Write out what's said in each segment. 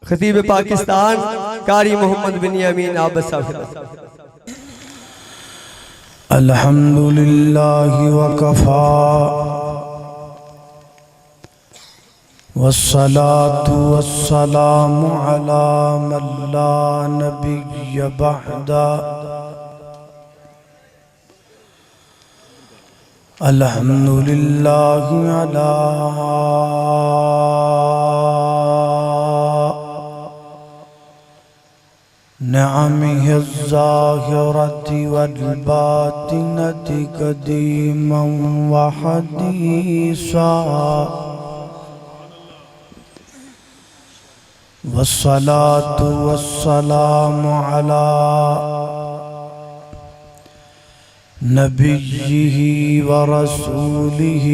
خطیب پاکستان قاری محمد بن یامین عابد صاحب. الحمدللہ وکفا والصلاة والسلام علی من لا نبی بعدا. الحمدللہ علی نعمه الظاهرة والباطنة قديما وحديثا. والصلاة والسلام على نبيه ورسوله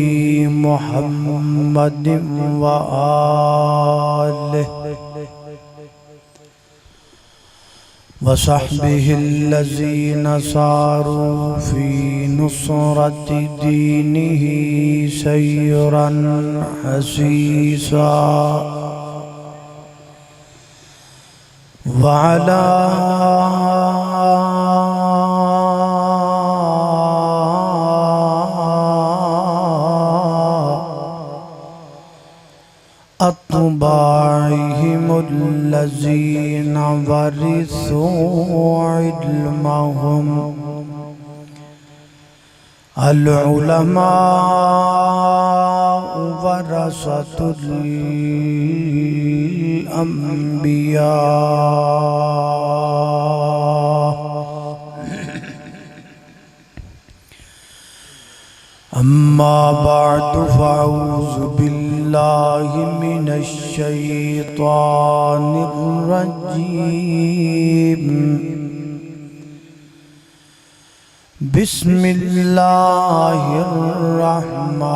محمد وآله وصحبه الذين ساروا في نصرة دينه سيرا حسيسا. وعلى أتباعهم الذين ورثوا علمهم. العلماء ورثة الأنبياء. أما بعد فأعوذ بالله من الشيطان الرجيم. بسم الله الرحمن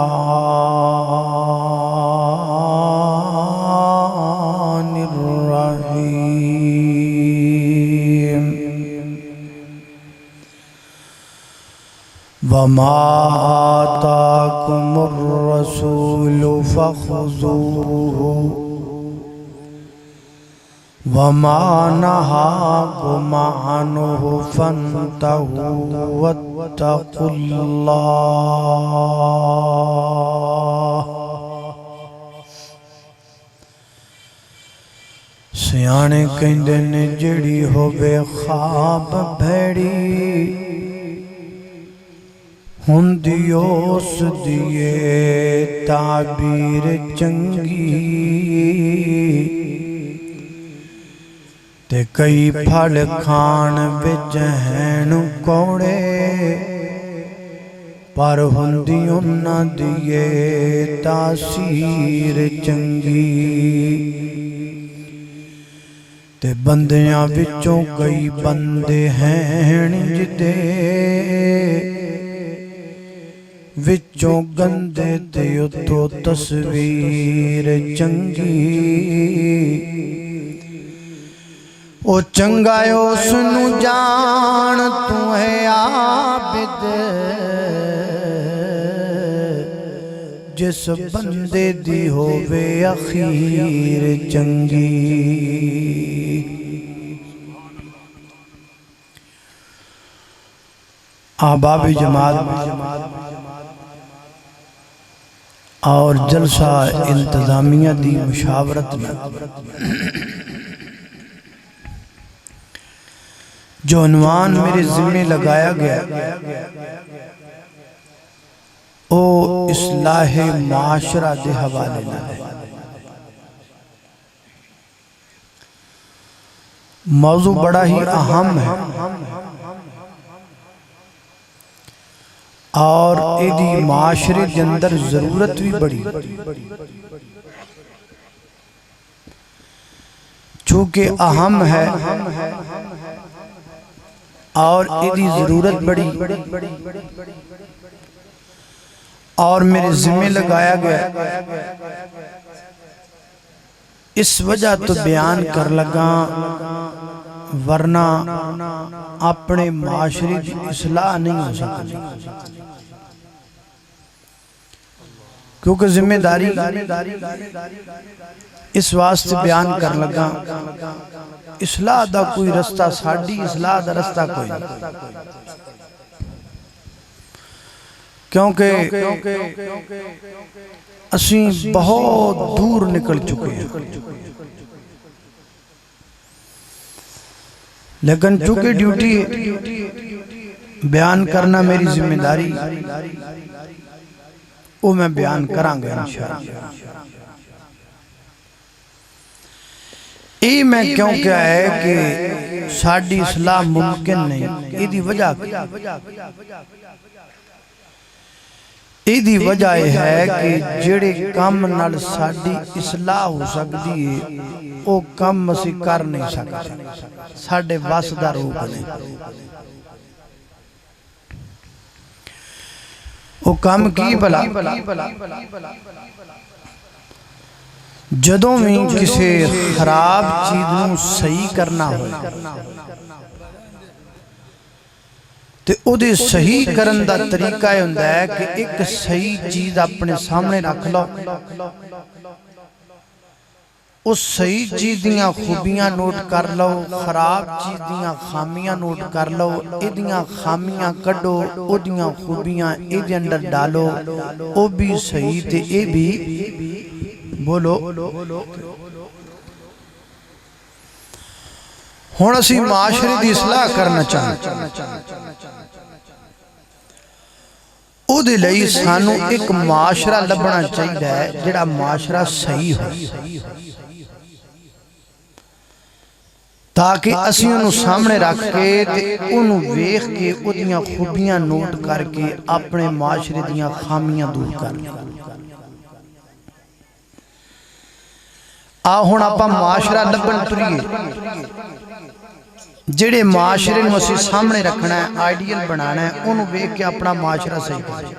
الرحيم. وما آتاكم الرسول فخذوه وما نهاكم عنه فانتهوا واتقوا الله. سیانے کہندے نے جڑی ہووے خواب بھیڑی ہوندی اس دیئے تعبیر چنگی. تے کئی پھڑ کھان وچ ہیں کوڑے پر ہوندی انہاں دیئے تاثیر چنگی. تے بندیاں وچوں کئی بندے ہیں جدے وچوں گندے تے اتھو تصویر چنگی. او چنگا اس نو جان تو ہے عابد جس بندے دی ہووے اخیر چنگی. احباب جماعت اور جلسہ انتظامیہ دی مشاورت میں جو عنوان میرے ذمہ لگایا گیا او اصلاح معاشرہ دے حوالے نہ ہے. موضوع بڑا ہی اہم ہے اور ایدی معاشرے کے اندر ضرورت بھی بڑی چونکہ اہم ہے اور ایدی ضرورت بڑی اور میرے ذمہ لگایا گیا. اس وجہ تو بیان کر لگا ورنہ اپنے معاشرے کی اصلاح نہیں ہو سکتی. کیونکہ ذمہ داری اس واسطے بیان کر لگا اصلاح دا کوئی رستہ ساڑی اصلاح دا رستہ کوئی کیونکہ اسیں بہت دور نکل چکے ہیں لیکن چونکہ ڈیوٹی بیان کرنا میری ذمہ داری وہ میں بیان کروں گا انشاءاللہ یہ میں کیوں کیا ہے کہ ساڑی اصلاح ممکن نہیں یہ دی وجہ ایدی وجہ ہے کہ جڑے کام نال ساڑی اصلاح ہو سکتی ہے وہ کام اسی کر نہیں سکتے ساڑے واسدہ روپ نہیں وہ کام کی بلا جدوں میں کسی خراب چیزوں صحیح کرنا ہو تو او دے صحیح کرن دا طریقہ ہوندہ ہے کہ ایک صحیح چیز اپنے سامنے رکھ لو اس صحیح چیز دیاں خوبیاں نوٹ کر لو خراب چیز دیاں خامیاں نوٹ کر لو اے دیاں خامیاں کڈو او دیاں خوبیاں اے دے اندر ڈالو او بھی صحیح تے اے بھی بولو ہون اسی معاشرے دی اصلاح کرنا چاہتے او دے لئی سانو ایک معاشرہ لبنا چاہیے ہے جڑا معاشرہ صحیح ہو تاکہ اسی انہوں سامنے رکھ کے انہوں ویخ کے ادھیاں خوبیاں نوٹ کر کے اپنے معاشرے دیاں خامیاں دور کر لیں آہون اپا معاشرہ لبن تریے جڑے معاشرے میں اسی سامنے رکھنا ہے آئیڈیل بنانا ہے انہوں ویخ کے اپنا معاشرہ صحیح کریں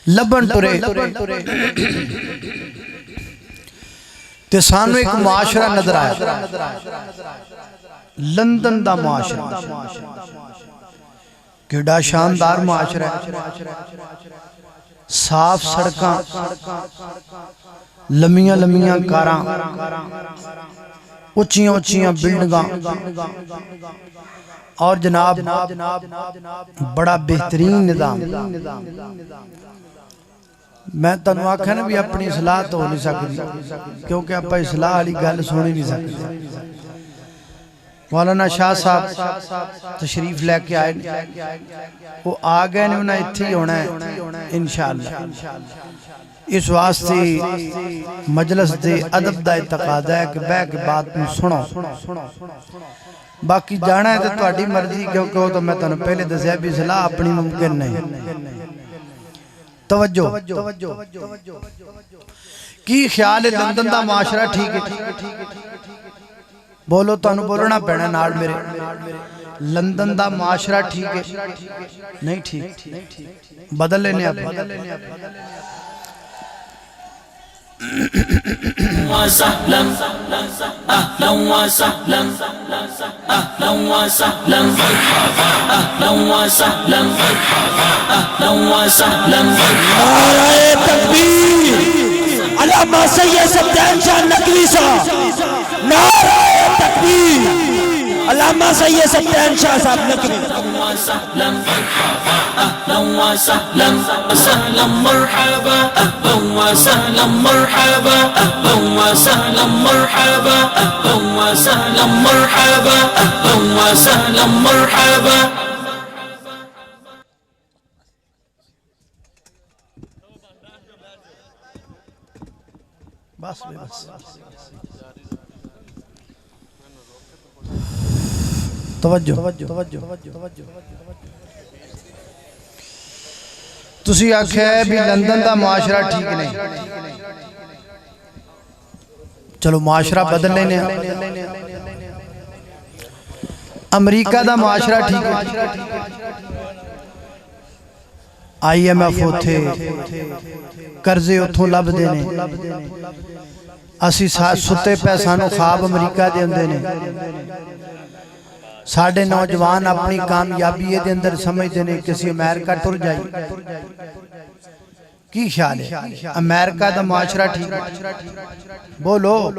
لبن ترے تے سانو ایک معاشرہ نظر آیا لندن دا معاشرہ کیڑا شاندار معاشرہ صاف سڑکاں لمیاں لمیاں کاراں اچھیاں اچھیاں بلڈنگاں اور جناب بڑا بہترین نظام میں تنو آکھنا بھی اپنی اصلاح تو ہو نہیں سکتی کیونکہ اپا اصلاح علی گل سنی نہیں سکتے مولانا شاہ صاحب تشریف لے کے آئے وہ آگئے نے انہیں اتھی ہونا ہے انشاءاللہ اس واسطے مجلس دے ادب دا اعتقاد ہے کہ بے کے بات میں سنو باقی جانا ہے تو اڈی مرضی کیونکہ وہ تو میں تنو پہلے دسیا بھی اصلاح اپنی ممکن نہیں توجہ کی خیال ہے لندن دا معاشرہ ٹھیک ہے بولو تانو بولنا پینا ناڑ میرے لندن دا معاشرہ ٹھیک ہے نہیں ٹھیک بدل لینے آپ وسهلا اهلا وسهلا اهلا وسهلا اهلا وسهلا اهلا وسهلا نعرہ تکبیر علامہ سید سبدان شاہ نقوی صاحب نعرہ تکبیر علامہ سید سبدان شاہ صاحب نقوی وسهلا اهلا وسهلا وسهلا مرحبا اهلا وسهلا مرحبا اهلا وسهلا مرحبا اهلا وسهلا مرحبا اهلا وسهلا مرحبا بس توجہ تسی آکھے بھی لندن دا معاشرہ ٹھیک نہیں چلو معاشرہ بدل لینے امریکہ دا معاشرہ ٹھیک ہے آئی ایم ایف ہوتے قرضے اتھوں لب دینے اسی ستے پیسانو خواب امریکہ دے اندے نے ساڑھے نوجوان اپنی کامیابی دے اندر سمجھ دینے کسی امریکہ ٹر جائی کی خیال ہے امریکہ دا معاشرہ ٹھیک ہے بولو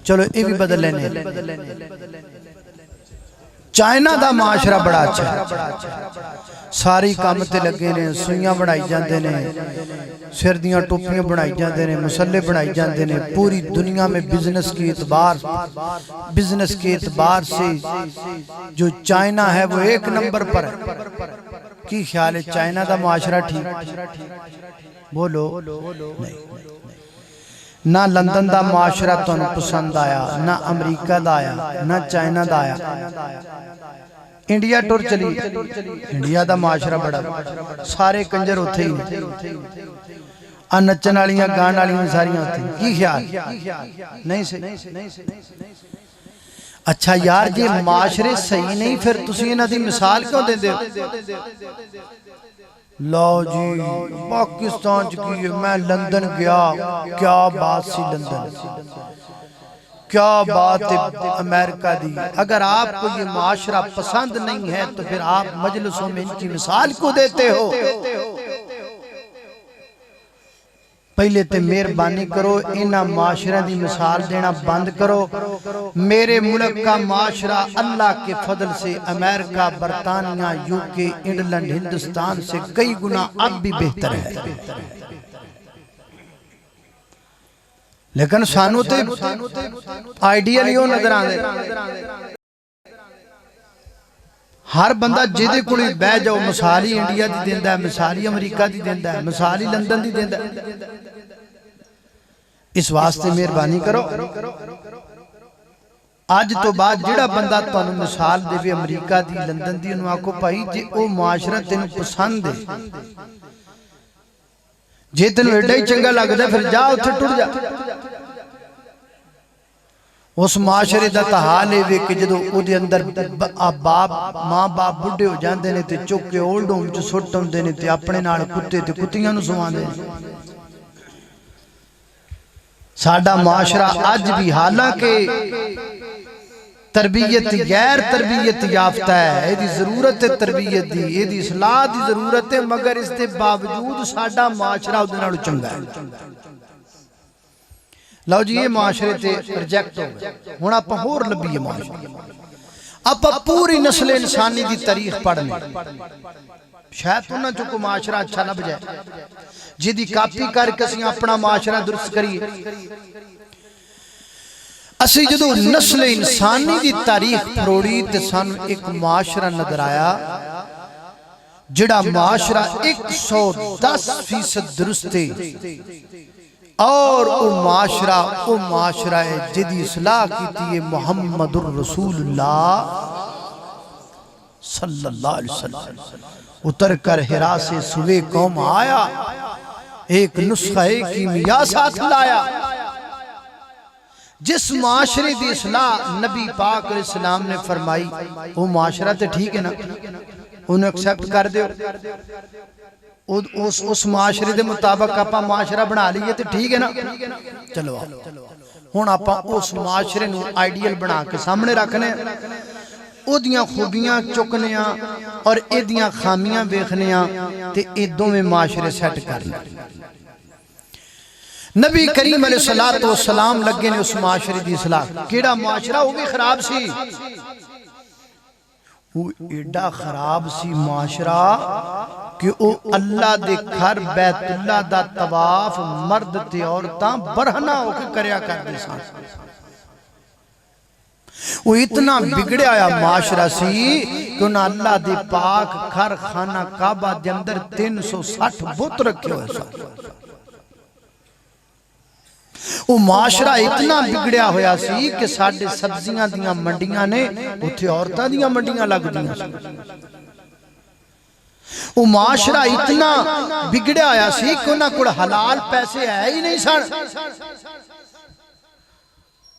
چلو یہ بھی بدل لینے چائنا دا معاشرہ بڑا اچھا ہے ساری کام تے لگے نے سوئیاں بڑھائی جاندے نے سردیاں ٹوپیاں بڑھائی جاندے نے مسلح بڑھائی جاندے نے پوری دنیا میں بزنس کے اعتبار سے جو چائنا ہے وہ ایک نمبر پر ہے کی خیال ہے چائنا دا معاشرہ ٹھیک بولو نہ لندن دا معاشرہ تو پسند آیا نہ امریکہ دا آیا نہ چائنا دا آیا انڈیا ٹور چلی انڈیا دا معاشرہ بڑا سارے کنجر ہوتے ہی نچن والیاں گان والیاں ساریاں ہوتے ہیں کی خیال نہیں سے اچھا یار یہ معاشرے صحیح نہیں پھر تسی انہاں دی مثال کیوں دے دے لو جی پاکستان کی میں لندن گیا کیا بات سی لندن کیا بات امریکہ دی اگر آپ کو یہ معاشرہ پسند نہیں ہے تو پھر آپ مجلسوں میں ان کی مثال کو دیتے ہو پہلے تے مہربانی کرو انہاں معاشرہ دی مثال دینا بند کرو میرے ملک کا معاشرہ اللہ کے فضل سے امریکہ برطانیہ یوکے انگلینڈ ہندوستان سے کئی گنا اب بھی بہتر ہے لیکن سانو تے آئیڈیل یوں نظر آنے ہر بندہ جیدے کوئی بے جاؤ مثالی انڈیا دی دیندہ ہے مثالی امریکہ دی دیندہ ہے مثالی لندن دی دیندہ ہے اس واسطے مہربانی کرو آج تو بعد جڑا بندہ تو انہوں مثال دے بھی امریکہ دی لندن دی انہوں آکو پائی جے او معاشرہ تینوں پسند ہے جے تینوں ایڈا ہی چنگا لگ دے پھر جاؤ تھے ٹوٹ جا اس معاشرے دا تحال ہے کہ جدو او دے اندر باپ ماں باپ بڑھے ہو جاندے نے تے چکے اولڈ ہوم چو سٹم دینے تے اپنے نال کتے تے کتیاں نو سوان دینے ساڑھا معاشرہ آج بھی حالانکہ تربیت غیر تربیت یافتہ ہے یہ ضرورت ہے تربیت دی یہ اصلاح دی ضرورت ہے مگر اس کے باوجود ساڑھا معاشرہ ادھر چنگا ہے لو جی یہ معاشرے تے پروجیکٹ ہو گئے ہون آپ ہور لبی یہ معاشرے آپ پوری نسل انسانی دی تاریخ پڑھنے شاید انہاں چکو معاشرہ اچھا لب جائے جدی کاپی کر کسی اپنا معاشرہ درست کریے اسی جدو نسل انسانی دی تاریخ پروڑی تے سانو ایک معاشرہ نظر آیا جڑا معاشرہ 110% درستے اور او معاشرہ ہے جدی اصلاح کی تھی محمد الرسول اللہ صلی اللہ علیہ وسلم اتر کر ہرا سے سوے قوم آیا ایک نسخہ کیمیا ساتھ لایا جس معاشرے دی اصلاح نبی پاک علیہ السلام نے فرمائی وہ معاشرہ تے ٹھیک ہے نا انہیں ایکسپٹ کر دے اس معاشرے دے مطابق اپا معاشرہ بنا لیے تے ٹھیک ہے نا چلو ہون اپا اس معاشرے نو آئیڈیل بنا کے سامنے رکھنے او دیاں خوبیاں چکنیاں اور اے دیاں خامیاں بیخنیاں تے اے دو میں معاشرے سیٹ کرنا نبی کریم علیہ السلام لگے نے اس معاشرے دی اصلاح کیڑا معاشرہ وہ بھی خراب سی وہ ایڈا خراب سی معاشرہ کہ او اللہ دے گھر بیت اللہ دا طواف مرد تے عورتاں برہنہ ہو کے کریا کر دے سان وہ اتنا بگڑے آیا معاشرہ سی کہ انہاں اللہ دے پاک گھر خانہ کعبہ دے اندر 360 بت رکھے ہوئے سان وہ معاشرہ اتنا بگڑیا ہویا سی کہ ساڑھے سبزیاں دیاں منڈیاں نے اتھے عورتاں دیاں منڈیاں لگ دیاں وہ معاشرہ اتنا بگڑیا ہویا سی کہ انہاں کوئی حلال پیسے ہے ہی نہیں سن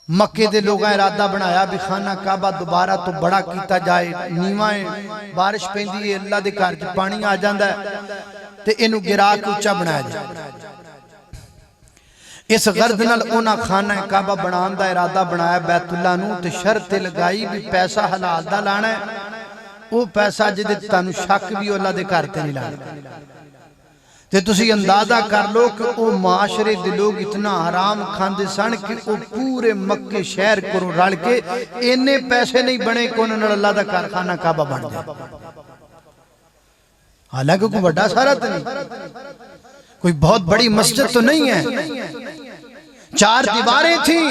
مکے دے لوگاں ارادہ بنایا بھی خانہ کعبہ دوبارہ تو بڑا کیتا جائے نیوائیں بارش پیندی ہے اللہ دے گھر چ پانی آ جاندا ہے تے اینو گرا کے اونچا بنایا جائے اس غرض نال اونا خانہ کعبہ بنان دا ارادہ بنایا بیت اللہ نو تے شرط لگائی بھی پیسہ حلال دا لانا ہے وہ پیسہ جدے تانو شک بھی اللہ دے کرتے نہیں لانا تے تسی اندازہ کر لو کہ او معاشرے دے لوگ اتنا حرام کھاندے سن کہ او پورے مکے شہر کو رل کے اینے پیسے نہیں بنے کہ انہوں نے اللہ دا کارخانہ کعبہ بن جائے. حالانکہ کوئی بڑا سارا تو نہیں، کوئی بہت بڑی مسجد تو نہیں ہے، 4 دیواریں تھیں،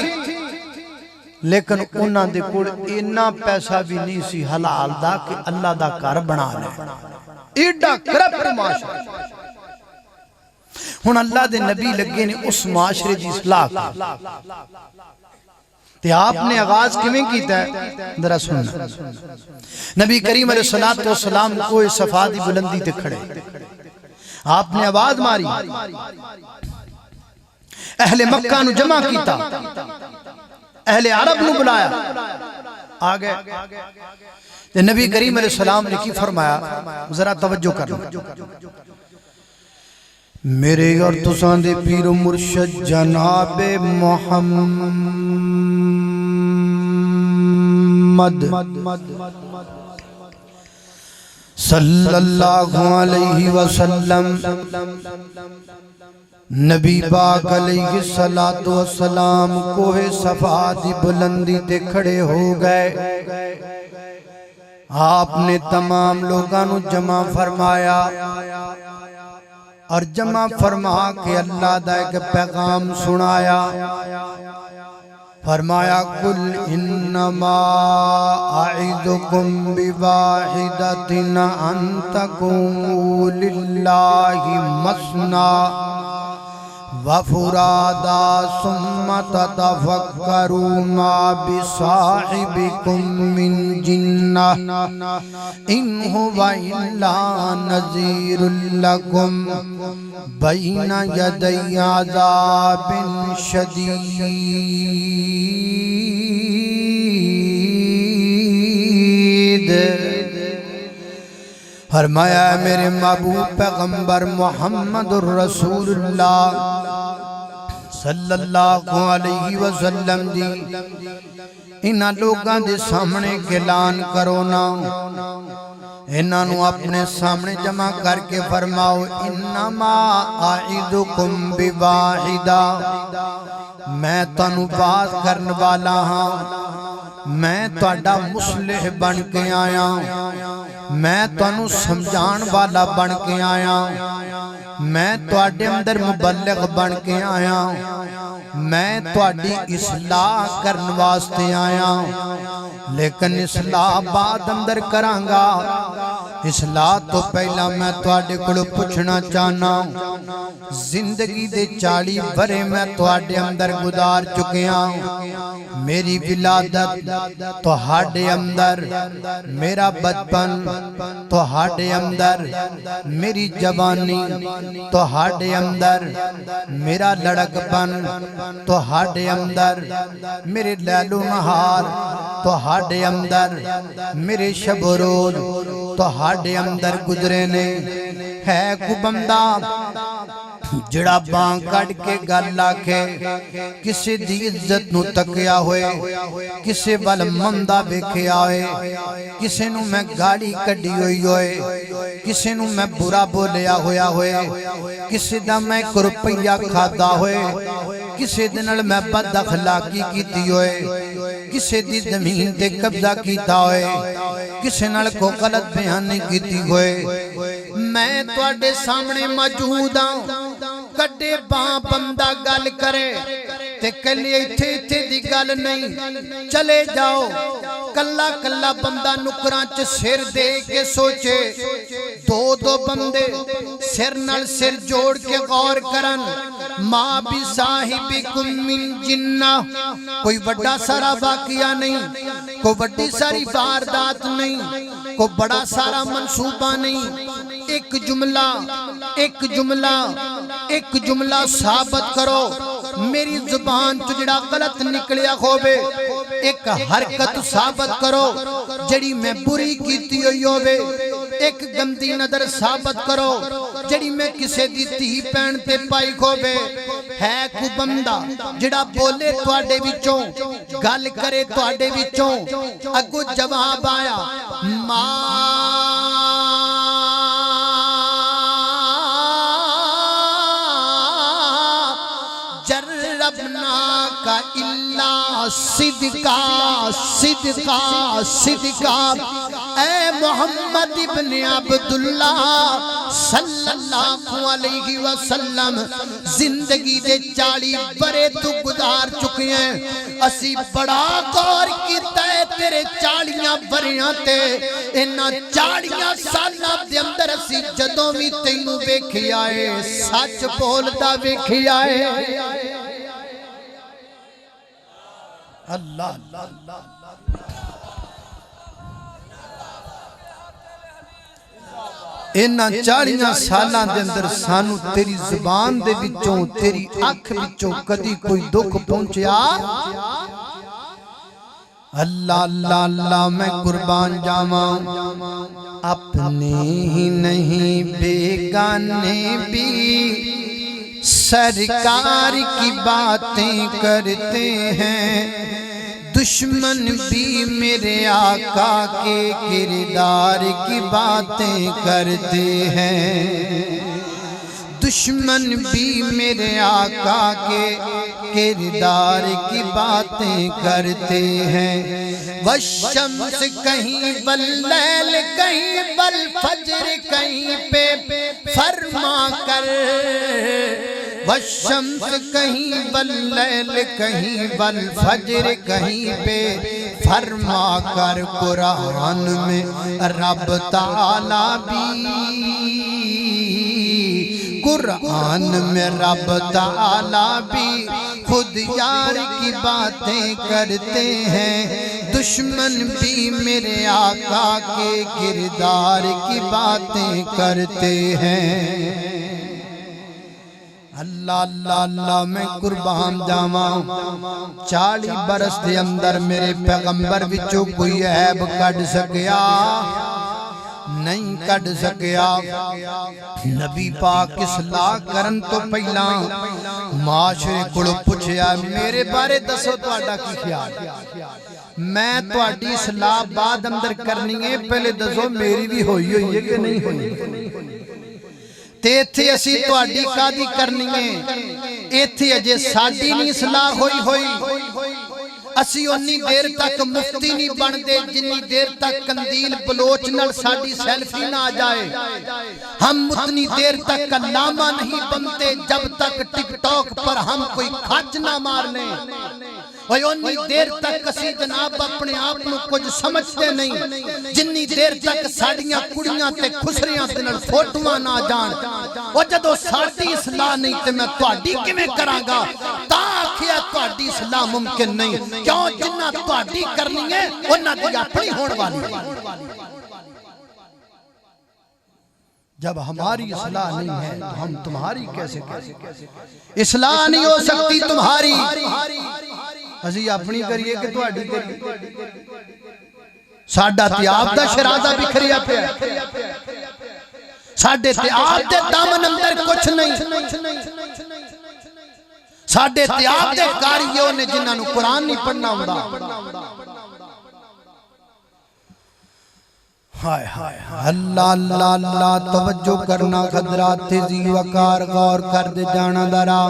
لیکن انہاں دے کول اینا پیسہ بھی نہیں سی حلال دا کہ اللہ دا گھر بنا لے. ایڈا کرپٹ معاشرہ. ہن اللہ دے نبی لگے نے اس معاشرے دی اصلاح تے آپ نے آغاز کیویں کیتا ہے ذرا سننا. نبی کریم علیہ السلام کوئی صفا دی بلندی تے کھڑے، آپ نے آواز ماری، اہل مکہ نو جمع کیتا، اہل عرب نو بلایا، آگئے تے نبی کریم علیہ السلام نے کی فرمایا، ذرا توجہ کرنا. میرے اور تساں دے پیر و مرشد جناب محمد صلی اللہ علیہ وسلم نبی پاک علیہ السلام کوہ صفا دی بلندی تے کھڑے ہو گئے. آپ نے تمام لوگوں جمع فرمایا اور جمع فرما کے اللہ دا ایک پیغام سنایا. فرمایا قل انما اعظکم بواحدۃ ان تقوموا للہ مثنی وفرادا ثم تتفکروا ما بصاحبکم من جنہ ان هو الا نذیر لکم بین یدی عذاب شدید. فرمایا میرے محبوب پیغمبر محمد الرسول اللہ صلی اللہ علیہ وسلم دی انہاں لوگاں دے سامنے اعلان کرو نا، انہاں نو اپنے سامنے جمع کر کے فرماؤ انما اعظکم بواحدہ، میں تانوں بات کرن والا ہاں، میں تہاڈا مصلح بن کے آیا، میں تانوں سمجھان والا بن کے آیا، میں تواڈے اندر مبلغ بن کے آیا، میں تواڈی اصلاح کرن واسطے آیا. لیکن اصلاح بعد اندر کرانگا، اصلاح تو پہلا میں تواڈے کولوں پوچھنا چاہنا، زندگی دے 40 برے میں تواڈے اندر گزار چکیاں، میری ولادت تواڈے اندر، میرا بچپن تواڈے اندر، میری جوانی تواڈے اندر، میرا لڑکپن تواڈے اندر، میرے لیل و نہار تواڈے اندر، میرے شب و روز تواڈے اندر گزرے نے. ہے کو بندہ جڑا بانگ کٹ کے گل آکھے، کسی دی عزت نو تکیا ہوئے، کسی وال مندہ ویکھیا ہوئے، کسی نو میں گاڑی کڈی ہوئی ہوئے، کسی نو میں برا بولیا ہویا ہوئے، کسی دا میں 1 روپیہ کھادا ہوئے، کسی دنال میں بد اخلاقی کیتی ہوئے، کسی دی زمین تے قبضہ کیتا ہوئے، کسی نال کو غلط بیانی کیتی ہوئے، میں تواڈے سامنے موجود ہاں. کڈے باں بندہ گل کرے تے کلی ایتھے دی گل نہیں، چلے جاؤ کلا کلا بندہ نکراں چ سر دے کے سوچے، 2 بندے سر نال سر جوڑ کے غور کرن، ما بھی صاحبکم من جنہ، کوئی بڑا سارا واقعہ نہیں، کوئی بڑی ساری واردات نہیں، کوئی بڑا سارا منصوبہ نہیں. ایک جملہ ثابت کرو، میری زبان تو جڑا غلط نکلیا ہوئے، ایک حرکت ثابت کرو جڑی میں بری کیتی ہوئی ہوئے، ایک گندی نظر ثابت کرو جڑی میں کسے دی تھی پین تے پائی ہوئے. ہے کو بندہ جڑا بولے تواڈے وچوں، گل کرے تواڈے وچوں، اگو جواب آیا جلبناک الا صدقا صدقا صدقا، اے محمد ابن عبداللہ صلی اللہ علیہ وسلم، زندگی دے 40 برے تو گزار چکے ہیں، اسی بڑا غور کیتا ہے تیرے 40 بریاں تے، انہاں 40 سالاں دے اندر اسی جدوں بھی تینوں ویکھیا ہے سچ بولدا ویکھیا ہے۔ اللہ انہاں 40 سالاں دے اندر سانو تیری زبان دے وچوں تیری اکھ وچوں کدی کوئی دکھ پہنچیا؟ اللہ اللہ اللہ میں قربان جاواں، اپنے ہی نہیں بیگانے بھی سرکار کی باتیں کرتے ہیں، دشمن بھی میرے آقا کے کردار کی باتیں کرتے ہیں، دشمن بھی میرے آقا کے کردار کی باتیں کرتے ہیں، والشمس کہیں واللیل کہیں والفجر کہیں پہ فرما کر، والشمس کہیں واللیل کہیں والفجر کہیں پہ فرما کر، قرآن میں رب تعالیٰ بھی، قرآن میں رب تعالیٰ بھی خود یار کی باتیں کرتے ہیں، دشمن بھی میرے آقا کے کردار کی باتیں کرتے ہیں۔ اللہ اللہ اللہ میں قربان جاواں، 40 برس دے اندر میرے پیغمبر وچوں کوئی عیب کڈ سکیا نہیں کڈ سکیا۔ نبی پاک اصلاح کرن تو پہلا معاشرے کولوں پوچھیا میرے بارے دسو تہاڈا کی خیال، میں تہاڈی اصلاح بعد اندر کرنی ہے، پہلے دسو میری بھی ہوئی ہے کہ نہیں ہوئی؟ تے ایتھے اسی تہاڈی کادی کرنی ہے، ایتھے اجے ساڈی نہیں اصلاح ہوئی، اسی انی دیر تک مفتی نہیں بن دے جنی دیر تک کندیل بلوچ نال ساڈی سیلفی نہ آ جائے، ہم اتنی دیر تک علامہ نہیں بنتے جب تک ٹک ٹاک پر ہم کوئی کھچ نہ مار لیں، انی دیر تک اسی جناب اپنے آپ نو کچھ سمجھتے نہیں جنی دیر تک ساڑیاں کڑیاں تے خسریاں تے نال فوٹواں نہ جان، وہ جدو ساڑی اصلاح نہیں تے میں تہاڈی کیویں کراں گا؟ تا آکھیا تہاڈی اصلاح ممکن نہیں، کیوں جنہ تہاڈی کرنی ہے انہاں دی اپنی ہون والی ہے۔ جب ہماری اصلاح نہیں ہے تو ہم تمہاری کیسے اصلاح نہیں ہو سکتی تمہاری، اسی اپنی کریے کہ تہاڈی کریے؟ ساڈا تے آپ دا شرازہ بکھریا پیا، ساڈے تے آپ دے دامن اندر کچھ نہیں، ساڈے تے آپ دے کاریوں نے جنہاں نو قرآن نہیں پڑھنا ہوندا۔ اللہ اللہ اللہ توجہ کرنا، خدرات تیزی وقار غور کر دے جانا درا،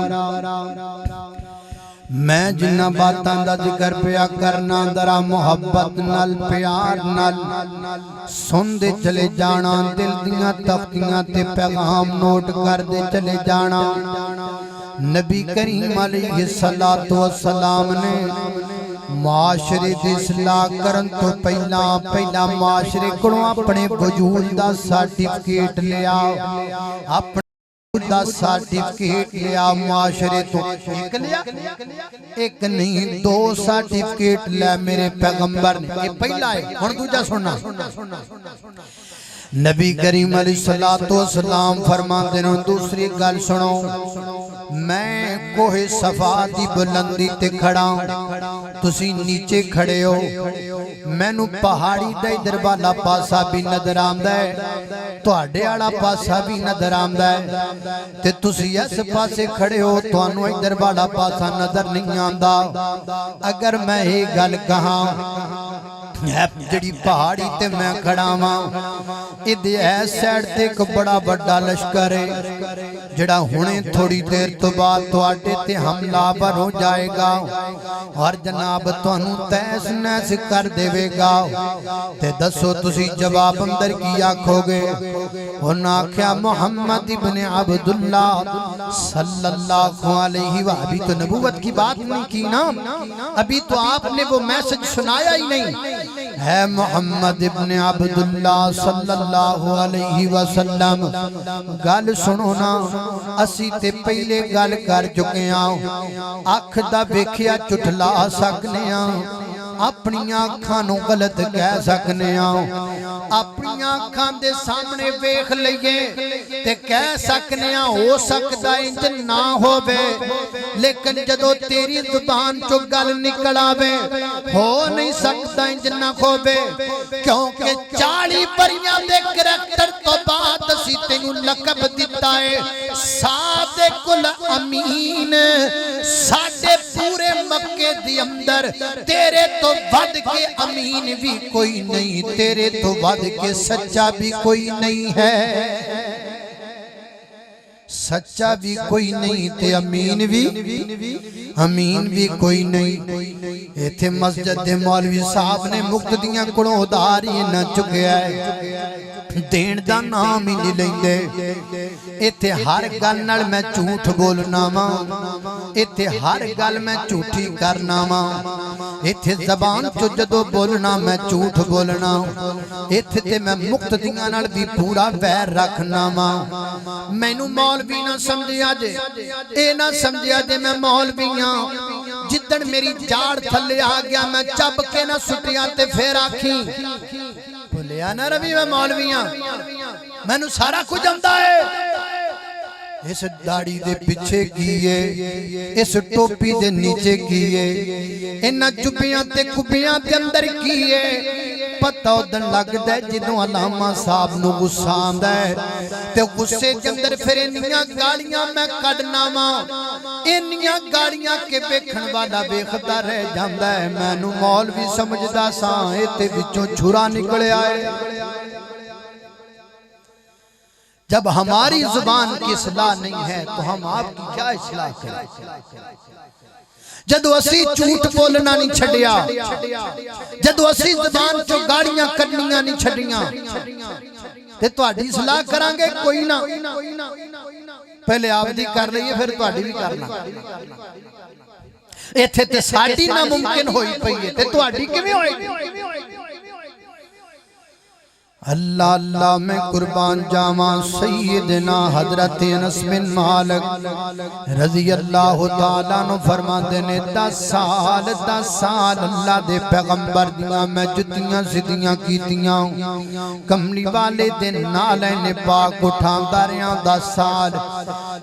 میں جنہ باتاں دا ذکر پیا کرنا درا محبت نال پیار نال سن دے چلے جانا، دل دیاں تختیاں تے پیغام نوٹ کر دے چلے جانا۔ نبی کریم علیہ السلام نے معاشرے دی اصلاح کرن تو پہلا معاشرے کو اپنے وجود دا سرٹیفکیٹ لیا، اپنے وجود دا سرٹیفکیٹ لیا معاشرے تو، ایک لیا ایک نہیں 2 سرٹیفکیٹ لیا میرے پیغمبر نے، یہ پہلا ہے۔ ہن دوجا سننا، نبی کریم علیہ السلام فرماندے نے دوسری گل سنو، میں کوہ صفا دی بلندی تے کھڑا ہوں، تسی نیچے کھڑے ہو، میں نو پہاڑی دا ادھر والا پاسا بھی نظر آمدا ہے، تہاڈے والا پاسا بھی نظر آمدا ہے، تے تسی اس پاسے کھڑے ہو تانوں ادھر والا پاسا نظر نہیں آندا۔ اگر میں یہ گل کہاں جڑی پہاڑی تے میں کھڑا ہاں ادھے ایس سائڈ تے ایک بڑا بڑا لشکر ہے جڑا ہونے تھوڑی دیر تو بعد تو آٹے تے حملہ بر ہو جائے گا اور جناب تو انہوں تیس نیس کر دے گا تے دسو تسی جواب اندر کی آکھو گے انہوں آکھیا محمد ابن عبداللہ صلی اللہ علیہ وآلہ ابھی تو نبوت کی بات نہیں کی نا ابھی تو آپ نے وہ میسج سنایا ہی نہیں ہے محمد ابن عبداللہ صلی اللہ علیہ وسلم گل سنو نا اسی تے پہلے گل کر چکے ہاں آنکھ دا ویکھیا چٹلا سکنے ہاں اپنی آنکھاں نو غلط کہہ سکنے ہاں اپنی آنکھاں دے سامنے ویکھ لئیے تے کہہ سکنے ہاں ہو سکتا انج نہ ہو بے لیکن جدو تیری زبان چو گل نکل آوے ہو نہیں سکتا انج نہ ہو بے کیونکہ 40 بریاں دے کریکٹر تو بعد اسی تینوں لقب دیتا ہے صادق الامین ساڑھے پورے مکے دی اندر تیرے تو ود کے امین بھی کوئی نہیں تیرے تو ود کے سچا بھی کوئی نہیں ہے سچا بھی کوئی نہیں تے امین بھی کوئی نہیں ایتھے مسجد مولوی صاحب نے مقتدیاں کڑوں اداری نہ چکیا ہے دین دا نام ہی نہیں لیں دے ایتھے ہر گل نال میں جھوٹ بولنا ماں ایتھے ہر گل میں جھوٹی کرنا ماں ایتھے زبان چو جدو بولنا میں جھوٹ بولنا ایتھے تے میں مقتدیاں نال بھی پورا ویر رکھنا ماں مینوں مولوی نہ سمجھیا جے اے نہ سمجھیا جے میں مولویاں جدن میری جاڑ تھلے آ گیا میں چب کے نہ سٹیا تے پھر آکھیں بولیا نہ روی میں مولویاں میں نو سارا کچھ جمدہ ہے اس داڑی دے پچھے کیے اس ٹوپی دے نیچے کیے انہ چپیاں تے کپیاں تے اندر کیے پتہ دن لگ دے جنہوں علامہ صاحب نو غصان دے تے غصے کے اندر پھر انیاں گاڑیاں میں کڑنا ماں انیاں گاڑیاں کے بیکھن والا بیختا رہ جاندہ ہے میں نو مولوی سمجھدا ساں تے وچوں چھرا نکلے آئے جب ہماری زبان کی اصلاح نہیں ہے تو ہم آپ کی کیا اصلاح کریں جدو اسی جھوٹ بولنا نہیں چھڑیا جدو اسی زبان چو گاڑیاں کرنیاں نہیں چھڑیاں تے تو آڈی اصلاح کرانگے کوئی نہ پہلے آپ دی کر لئیے پھر تو آڈی بھی کرنا ایتھے تے ساڑی نہ ممکن ہوئی پئیے تے تو آڈی کیویں ہوئی اللہ اللہ میں قربان جاواں سیدنا حضرت انس بن مالک رضی اللہ تعالیٰ نو فرما دینے 10 سال اللہ دے پیغمبر دیاں میں جتیاں سدیاں کیتیاں کملی والے دن نالین پاک اٹھاں داریاں 10 سال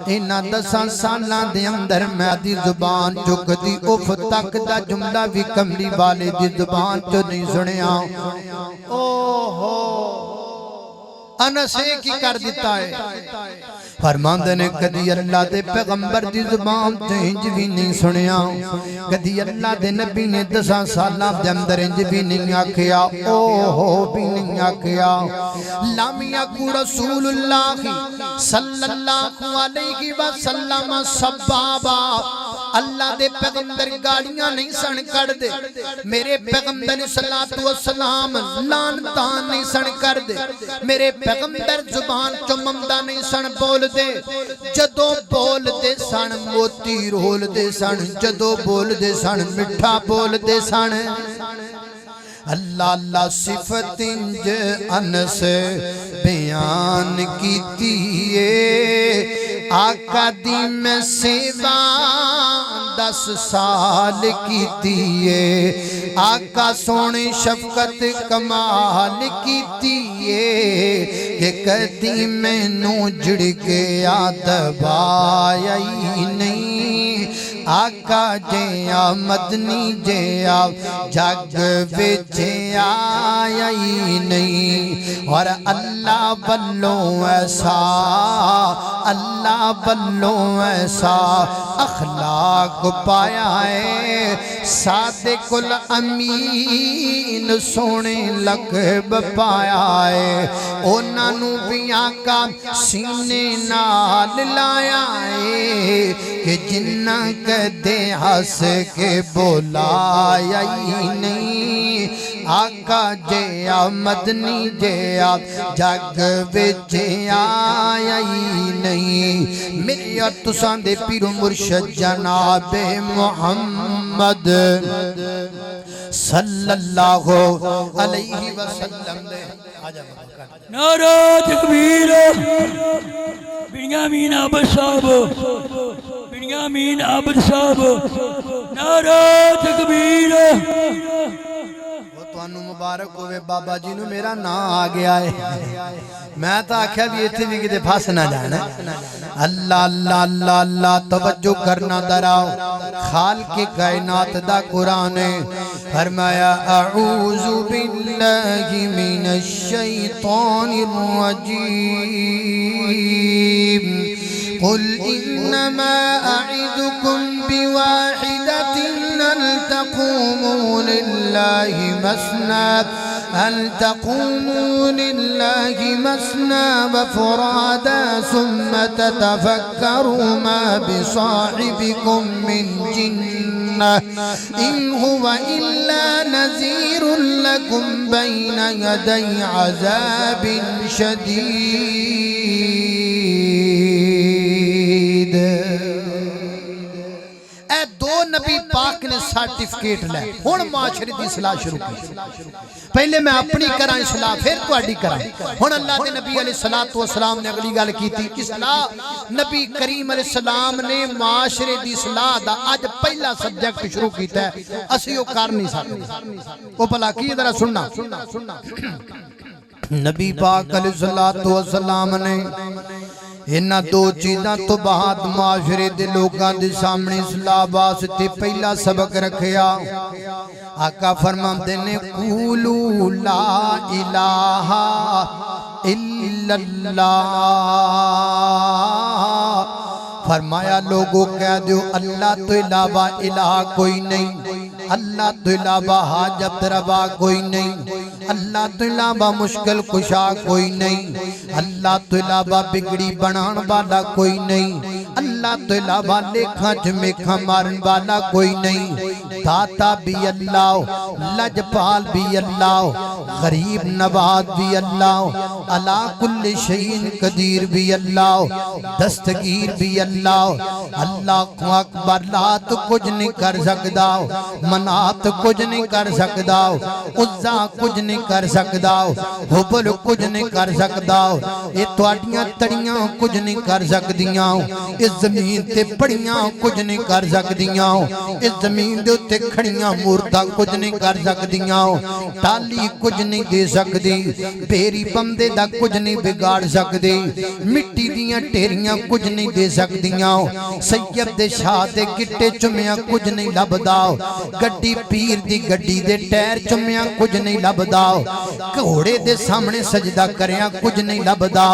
انہاں 10 سالان دے اندر میں دی زبان چک دی اف تک دا جملہ بھی کملی والے دی زبان چو نہیں سنیاں انس ایک ہی کر دیتا ہے فرماندے نے کدی اللہ دے پیغمبر دی زبان تے انج بھی نہیں سنیا کدی اللہ دے نبی نے 10 سالاں دے اندر انج بھی نہیں آکھیا او ہو بھی نہیں آکھیا لم یکن رسول اللہ صلی اللہ علیہ وسلم سبابا اللہ دے پیغمبر گاڑیاں نہیں سن کر دے میرے پیغمبر صلی اللہ علیہ وسلم لانتان نہیں سن کر دے میرے پیغمبر زبان چممدہ نہیں سن بول دے جدو بول دے سن موتی رول دے سن جدو بول دے سن مٹھا بول دے سن اللہ اللہ صفت انج انس بیان کی تیئے آقا دی میں سیوان 10 سال کی تیئے آقا سونے شفقت کمال کی تیئے کہ کدی میں نو جڑ گیا دبائی نہیں آقا جیا مدنی جیا جگ وچ آیا ہی نہیں اور اللہ بلوں ایسا اللہ بلوں ایسا اخلاق پایا ہے صادق الامین سونے لقب پایا ہے اونا نو بھی آقا سینے نال لایا ہے کہ جنہ کدے ہس کے بولایا ہی نہیں آقا جیا مدنی جیا جگ وچ آیا ہی نہیں میری اور تساں دے پیر و مرشد جناب محمد صلی اللہ علیہ وسلم دے نعرہ تکبیر بنیامین عابد صاحب بنیامین عابد صاحب نعرہ تکبیر تانوں مبارک ہوئے بابا جی نو میرا نا آ گیا ہے میں تا آکھیا بھی ایتھے بھی کتے پھس نہ جانا اللہ اللہ اللہ اللہ توجہ کرنا دراؤ خالق کائنات دا قرآن ہے فرمایا اعوذ باللہ من الشیطان الرجیم قل انما اعدکم بواحدة ان تقوموا لله مثنى وفرادا ثم تتفكروا ما بصاحبكم من جنة إن هو إلا نذير لكم بين يدي عذاب شديد اے دو نبی پاک نے سرٹیفکیٹ لے ہن معاشرے دی اصلاح شروع کی پہلے میں اپنی کراں اصلاح پھر تہاڈی کراں ہن اللہ دے نبی علیہ الصلوۃ والسلام نے اگلی گل کیتی اصلاح نبی کریم علیہ السلام نے معاشرے دی اصلاح دا اج پہلا سبجیکٹ شروع کیتا ہے اسی او کر نہیں سکدے او بھلا کی ذرا سننا نبی پاک علیہ الصلوۃ والسلام نے انہاں دو چیزاں تو بعد معاشرے دے لوگاں دے سامنے اصلاح واسطے پہلا سبق رکھیا آقا فرماندے نے قولوا لا الہ الا اللہ فرمایا لوگوں کہہ دیو اللہ تو علاوہ الہ کوئی نہیں اللہ تو علاوہ حاجت روا کوئی نہیں اللہ تو علاوہ مشکل کشا کوئی نہیں اللہ تو علاوہ بگڑی بنان والا کوئی نہیں اللہ تو علاوہ لیکھاں جمیکھاں مارن والا کوئی نہیں داتا بھی اللہ لجپال بھی اللہ غریب نواز بھی اللہ علا کل شیء قدیر بھی اللہ دستگیر بھی اللہ اللہ کو اکبر لات کچھ نہیں کر سکدا منات کچھ نہیں کر سکدا عزا کچھ نہیں کر سکدا حبل کچھ نہیں کر سکدا یہ تواڈیاں تڑیاں کچھ نہیں کر سکدیاں اس زمین تے پڑیاں کچھ نہیں کر سکدیاں اس زمین دے تے کھڑیاں مورتاں کچھ نہیں کر سکدیاں ٹالی کچھ نہیں دے سکدی بیری بندے دا کچھ نہیں بگاڑ سکدی مٹی دیاں ٹیریاں کچھ نہیں دے سکدیاں سید دے شاہ دے گٹے چمیاں کچھ نہیں لبدا گڈی پیر دی گڈی دے ٹیر چمیاں کچھ نہیں لبدا گھوڑے دے سامنے سجدہ کریاں کچھ نہیں لبدا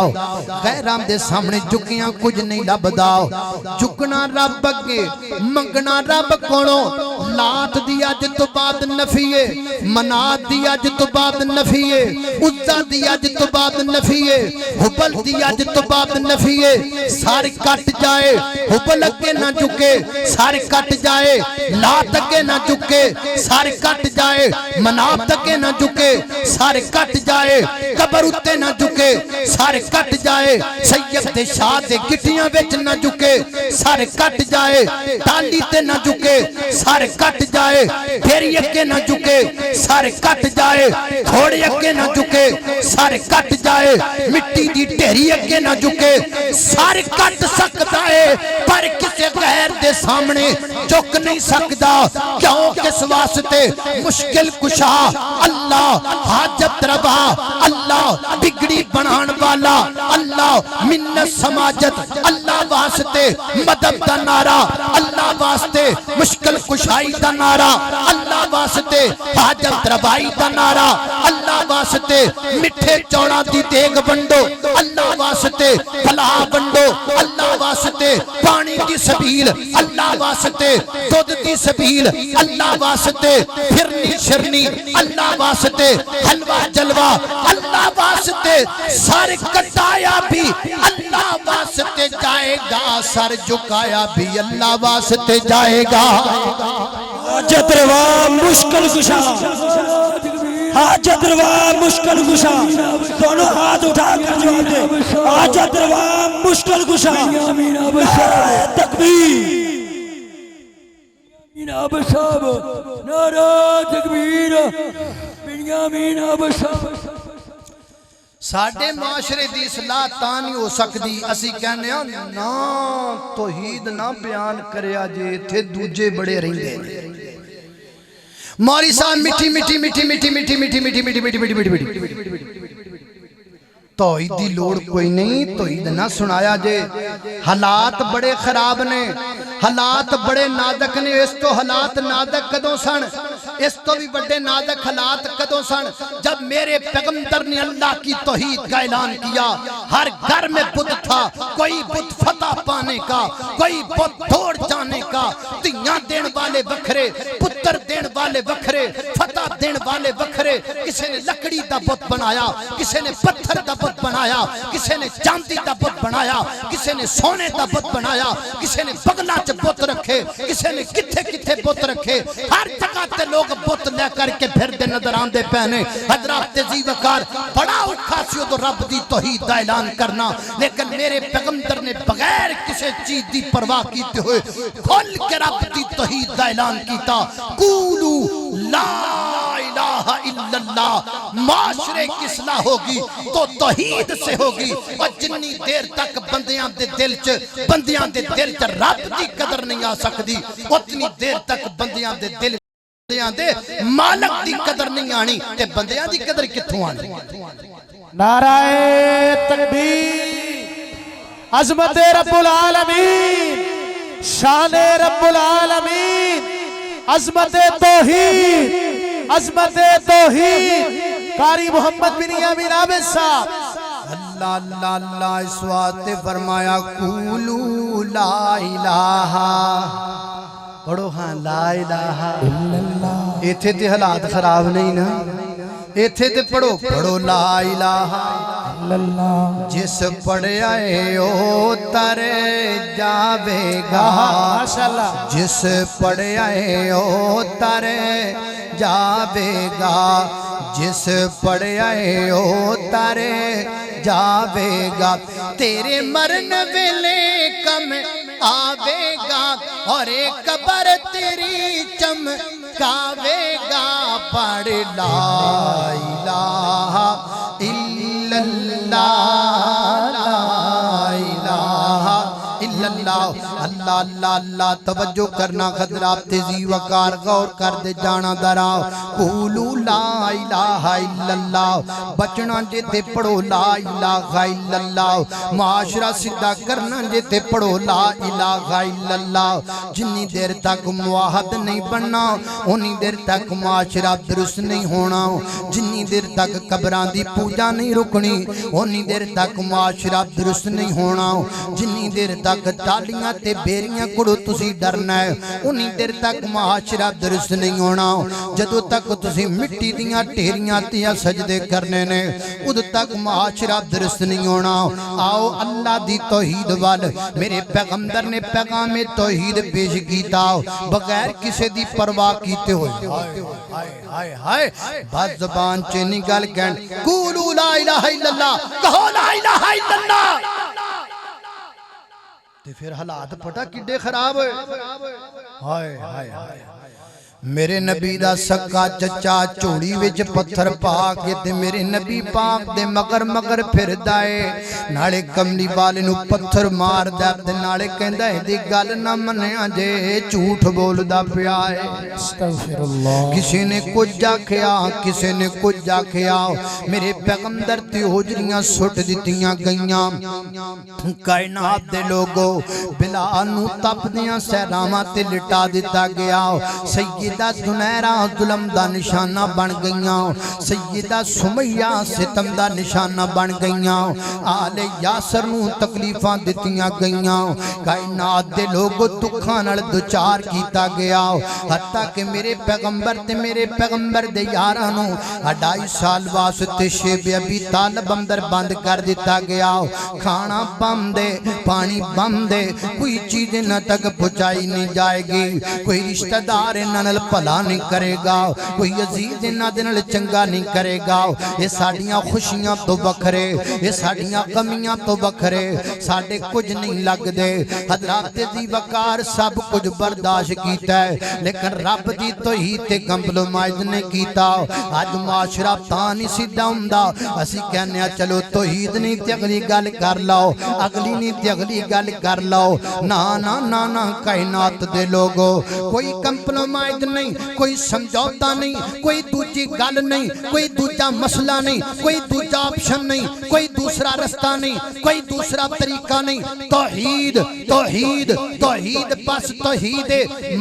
غیراں دے سامنے جھکیاں کچھ نہیں لبدا جھکنا رب اگے منگنا رب کولوں لات دی اج تو بعد نفیے منات دی اج تو بعد نفیے عزا دی اج تو بعد نفیے حبل دی اج تو بعد نفیے سارے کٹ جائے حبل اگے نہ جھکے سارے کٹ جائے لات اگے نہ جھکے سارے کٹ جائے منات اگے نہ جھکے سارے کٹ جائے قبر اتے نہ جھکے سارے کٹ جائے سید دے شاہ دے گٹیاں وچ نہ جھکے سارے کٹ جائے ٹالی تے نہ جھکے سارے کٹ جائے پھیری اگے نہ جھکے سارے کٹ جائے گھوڑے اگے نہ جھکے سارے کٹ جائے مٹی دی ڈھیری اگے نہ جھکے سارے کٹ سکتا ہے پر کسے غیر دے سامنے جھک نہیں سکدا کیوں کس واسطے مشکل کشا اللہ حاجت روا اللہ بگڑی بنان والا اللہ اللہ منت سماجت اللہ واسطے مدد دا نعرہ اللہ واسطے مشکل کشائی دا نعرہ اللہ واسطے حاجت روائی دا نعرہ اللہ واسطے مٹھے چوڑا دی دیگ ونڈو اللہ واسطے فلاح ونڈو اللہ واسطے پانی دی سبیل اللہ واسطے دودھ دی سبیل اللہ واسطے پھرنی شرنی اللہ واسطے حلوہ جلوہ اللہ واسطے سر کٹایا بھی اللہ واسطے جائے گا سر جھکایا بھی اللہ واسطے جائے گا حاجت روا مشکل کشا حاجت روا مشکل کشا دونوں ہاتھ اٹھا کر جواب دے حاجت روا مشکل کشا تکبیر اب صاحب نعرہ تکبیر بنیامین اب صاحب ساڑھے معاشرے دی اصلاح تاں نہیں ہو سکتی اسی کہنے ہیں نا توحید نہ بیان کریا جے تھے دوجے بڑے رہندے موری صاحب مٹھی مٹھی مٹھی مٹھی مٹھی مٹھی مٹھی مٹھی مٹھی مٹھی مٹھی مٹھی توحید دی لوڑ کوئی نہیں توحید نہ سنایا جے حالات بڑے خراب نے حالات بڑے نازک نے اس تو حالات نازک کدوں سن اس تو بھی بڑے نازک حالات کدوں سن جب میرے پیغمبر نے اللہ کی توحید کا اعلان کیا ہر گھر میں بت تھا کوئی بت فتح پانے کا کوئی بت توڑ جانے کا تیاں دین والے بکھرے پتر دین والے بکھرے فتح دین والے بکھرے کسی نے لکڑی دا بت بنایا کسی نے پتھر دا بت بنایا کسی نے چاندی دا بت بنایا کسی نے سونے دا بت بنایا کسی نے بغلا چ بت رکھے کسی نے کتھے کتھے بت رکھے ہر جگہ تے لوگ بت لے کر کے پھر دے نظر آندے پہنے حضرات تیزی وقار بڑا اوکھا سی تو رب دی توحید دا اعلان کرنا لیکن میرے پیغمبر نے بغیر کسی چیز دی پرواہ کیتے ہوئے کھل کے رب دی توحید دا اعلان کیتا قولو لا الہ الا اللہ معاشرے کی اصلاح ہوگی تو توحید سے ہوگی اور جنی دیر تک بندیاں دے دل چ رب دی قدر نہیں آ سکتی اتنی دیر تک بندیاں دے دل دے مالک دی قدر نہیں آنی تے بندیاں دی قدر کتھوں آنی نعرہ تکبیر عظمت رب العالمین شان رب العالمین عظمت توحید عظمت توحید قاری محمد بنیامین عابد صاحب اللہ اللہ اللہ اس واسطے فرمایا قولو لا الہ پڑھو ہاں لا الہ الا اللہ ایتھے تے حالات خراب نہیں نا ایتھے تے پڑھو لا الہ الا اللہ جس پڑھے آئے او تر جاوے گا ماشاءاللہ جس پڑھے آئے او تر جاوے گا جس پڑھے آئے او تر جاوے گا تیرے مرن ویلے کم آوے گا اور ایک قبر تیری چمکاوے گا پڑھ لا الہ الا اللہ لا الہ الا اللہ اللہ اللہ اللہ توجہ کرنا حضرات تیزی وقار غور کر دے جانا دراؤ قولو لا الہ الا اللہ بچنا جے تے پڑھو لا الہ الا اللہ معاشرہ سدھا کرنا جے تے پڑھو لا الہ الا اللہ جنی دیر تک موحد نہیں بننا انہی دیر تک معاشرہ درست نہیں ہونا جنی دیر تک قبران دی پوجا نہیں رکنی انہی دیر تک معاشرہ درست نہیں ہونا جنی دیر تک تالیاں تے بیریاں کڑو تسی ڈرنا ہے انہی دیر تک معاشرہ درست نہیں ہونا جدو تک تسی مٹی دیاں ٹیریاں تیاں سجدے کرنے نے اد تک معاشرہ درست نہیں ہونا آؤ اللہ دی توحید وال میرے پیغمبر نے پیغام توحید پیش کیتا بغیر کسی دی پرواہ کیتے ہوئے ہائے ہائے بات زبان چے نگل گن قولو لا الہ الا اللہ کہو لا الہ الا اللہ تے پھر حالات پٹا کڈے خراب ہوئے ہائے ہائے ہائے میرے نبی دا سکا چچا چوڑی وچ پتھر پا کے تے میرے نبی پاک دے مگر مگر پھر دائے نالے کملی والے نو پتھر مار دے تے نالے کہندا ہے دی گل نہ منیا جے جھوٹ بولدا پیا ہے استغفر اللہ کسی نے کچھ آکھیا کسی نے کچھ آکھیا میرے پیغمبر تے ہوجریاں سٹ دتیاں گئیاں کائنات دے لوگو بلال نو تپدیاں سہراواں تے لٹا دتا گیا سیدہ زنیرہ ظلم دا نشانہ بن گئیاں سیدہ سمیہ ستم دا نشانہ بن گئیاں آل یاسر نو تکلیفاں دتیاں گئیاں کائنات دے لوگ دکھاں نال دوچار کیتا گیا حتیٰ کہ میرے پیغمبر تے میرے پیغمبر دے یارانوں 2.5 سال واسطے شیب ابی طالب اندر بند کر دیتا گیا کھانا بم دے پانی بم دے کوئی چیز نہ تک پہنچائی نہیں جائے گی کوئی رشتہ دار نال پلا نہیں کرے گا کوئی عزیز نال چنگا نہیں کرے گا یہ ساڑیاں خوشیاں تو بکھرے یہ ساڑیاں کمیاں تو بکھرے ساڑے کچھ نہیں لگ دے حضرات دی وقار سب کچھ برداشت کیتا ہے لیکن رب دی توحید تے کمپرومائز نے کیتا آج معاشرہ تانی سیدھا ہوندا اسی کہنے چلو توحید نہیں تے اگلی گل کر لاؤ اگلی نہیں تے اگلی گل کر لاؤ نا نا نا نا کائنات دے لوگو کوئی کمپرومائز نہیں کوئی سمجھوتا نہیں کوئی دوسری گل نہیں کوئی دوسرا مسئلہ نہیں کوئی دوسرا آپشن نہیں کوئی دوسرا رستہ نہیں کوئی دوسرا طریقہ نہیں توحید توحید توحید بس توحید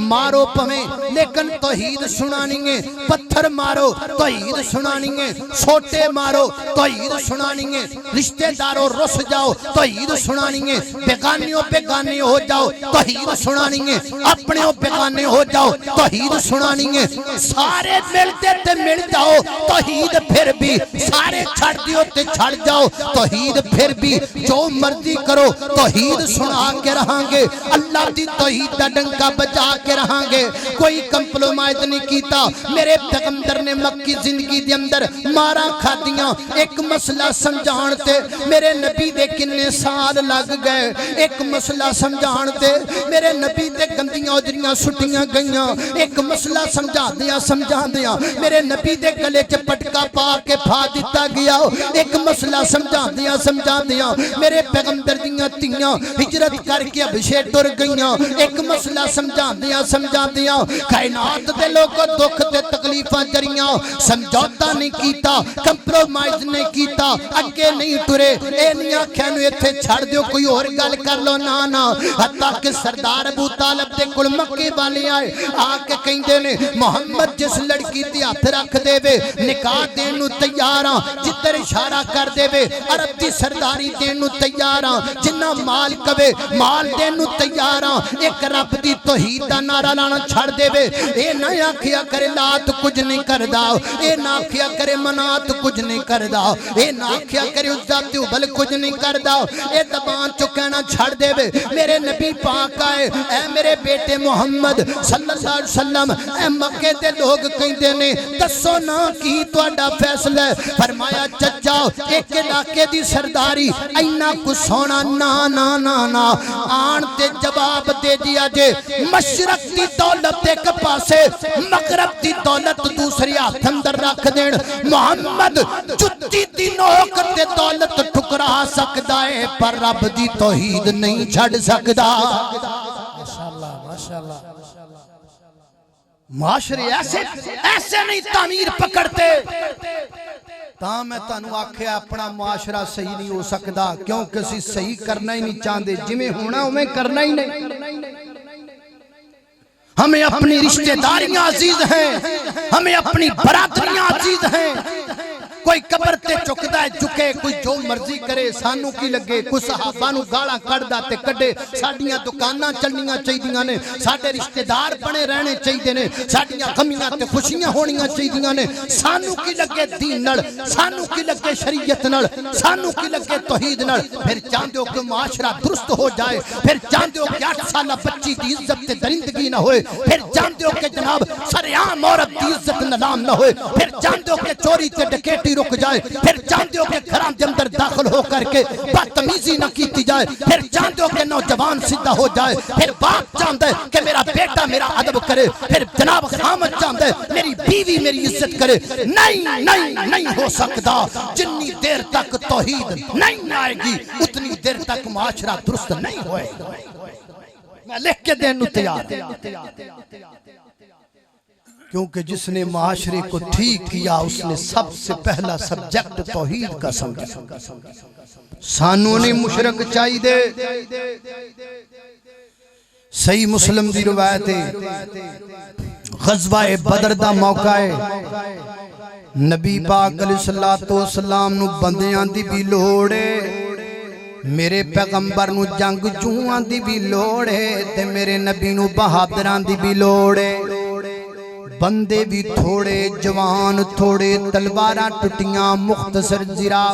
مارو پمیں لیکن توحید سنانی ہے پتھر مارو توحید سنانی ہے چھوٹے مارو توحید سنانی ہے رشتہ داروں رس جاؤ توحید سنانی ہے بیگانیوں بیگانے ہو جاؤ توحید سنانی ہے اپنے بیگانے ہو جاؤ توحید سنانی ہے سارے ملتے تے مل جاؤ توحید پھر بھی سارے چھڑ دیو تے چھڑ جاؤ توحید پھر بھی جو مرضی کرو توحید سنا کے رہاں گے اللہ دی توحید دا ڈنکا بجا کے رہاں گے کوئی کمپرومائز نہیں کیتا میرے پیغمبر نے مکی زندگی دے اندر مارا کھا دیاں ایک مسئلہ سمجھانتے میرے نبی دے کنے سال لگ گئے ایک مسئلہ سمجھانتے میرے نبی دے گندیاں اجریاں سٹیاں گئیاں ایک مسئلہ سمجھا دیا میرے نبی دے گلے چ پٹکا پا کے پھا دیتا گیا ایک مسئلہ سمجھا دیا میرے پیغمبر دیاں تیاں ہجرت کر کے ابشے ٹر گئیاں ایک مسئلہ سمجھا دیا کائنات دے لوگوں دکھ تے تکلیفاں جریاں سمجھوتا نہیں کیتا کمپرومائز نہیں کیتا اگے نہیں ٹرے اے نہیں آکھیا نو ایتھے چھڑ دیو کوئی اور گل کر لو نا نا حتیٰ کہ سردار ابو طالب دے کول مکے والے آئے آ کے کہندے نے محمد جس لڑکی تے ہاتھ رکھ دے وے نکاح دین نو تیاراں جتر اشارہ کر دے وے عرب دی سرداری دین نو تیاراں جنہ مال کبے مال دین نو تیاراں ایک رب دی توحید دا نعرہ لانا چھڑ دے وے اے نہ آکھیا کرے لات کچھ نہیں کردا اے نہ آکھیا کرے منات کچھ نہیں کردا اے نہ آکھیا کرے عزا تے ابل کچھ نہیں کردا اے زبان چوں کہنا چھڑ دے وے میرے نبی پاک آئے اے میرے بیٹے محمد صلی اللہ علیہ وسلم اے مکے دے لوگ کہندے نے دسو نا کی تہاڈا فیصلہ ہے فرمایا چچا ایک علاقے دی سرداری اینا کو سونا نا نا نا نا آن تے جواب دے دیا جے مشرق دی دولت ایک پاسے مغرب دی دولت دوسری ہاتھ اندر رکھ دین محمد جتی دی نوک تے دولت ٹھکرا سکدا ہے پر رب دی توحید نہیں چھڑ سکدا ماشاءاللہ ماشاءاللہ معاشرے ایسے نہیں تعمیر پکڑتے تاں میں تانوں آکھیا اپنا معاشرہ صحیح نہیں ہو سکدا کیونکہ اسی صحیح کرنا ہی نہیں چاہندے جویں ہونا اویں کرنا ہی نہیں ہمیں اپنی رشتہ داریاں عزیز ہیں ہمیں اپنی برادریاں عزیز ہیں کوئی قبر تے چکدا ہے جھکے کوئی جو مرضی کرے سانو کی لگے کوئی صحابہ نو گالاں کڈدا تے کڈے ساڈیاں دکاناں چلنیاں چاہیدیاں نے ساڈے رشتہ دار بنے رہنے چاہیدے نے ساڈیاں غمیاں تے خوشیاں ہونیاں چاہیدیاں نے سانو کی لگے دین نال سانو کی لگے شریعت نال سانو کی لگے توحید نال پھر چاہندے ہو کہ معاشرہ درست ہو جائے پھر چاہندے ہو کہ 8 سالہ بچی دی عزت تے درندگی نہ ہوئے پھر چاہندے ہو کہ جناب سرعام عورت دی عزت نلام نہ ہوئے پھر چاہندے ہو کہ چوری تے ڈکیٹی گڈی رک جائے پھر جان دیو کہ گھراں دے اندر داخل ہو کر کے بدتمیزی نہ کیتی جائے پھر جان دیو کہ نوجوان سیدھا ہو جائے پھر باپ چاہتا ہے کہ میرا بیٹا میرا ادب کرے پھر جناب خامد چاہتا ہے میری بیوی میری عزت کرے نہیں ہو سکتا جنی دیر تک توحید نہیں آئے گی اتنی دیر تک معاشرہ درست نہیں ہوئے میں لکھ کے دین تیار کیونکہ جس نے معاشرے کو ٹھیک کیا اس نے سب سے پہلا سبجیکٹ توحید کا سمجھا سانوں نے مشرک چاہی دے صحیح مسلم دی روایت غزوہ بدر دا موقع ہے نبی پاک علیہ السلام نو بندیاں دی بھی لوڑے میرے پیغمبر نو جنگ جوان دی بھی لوڑے تے میرے نبی نو بہادران دی بھی لوڑے بندے بھی تھوڑے جوان تھوڑے تلواراں ٹٹیاں مختصر زرا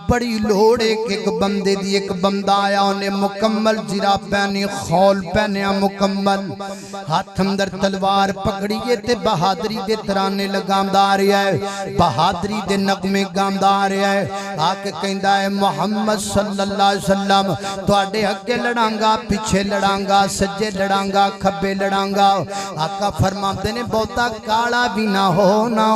بڑی لوڑے کہ ایک بندے دی ایک بندہ آیا انہیں مکمل زرا پہنی خول پہنیا مکمل ہاتھ اندر تلوار پکڑیے تے بہادری دے ترانے لگامدار ہے بہادری دے نغمے گامدار ہے آکے کہندہ ہے محمد صلی اللہ علیہ وسلم تو آڑے اگے لڑانگا پیچھے لڑانگا سجے لڑانگا کھبے لڑانگا آقا فرماتے نے بہتا کاڑا بھی نہ ہونا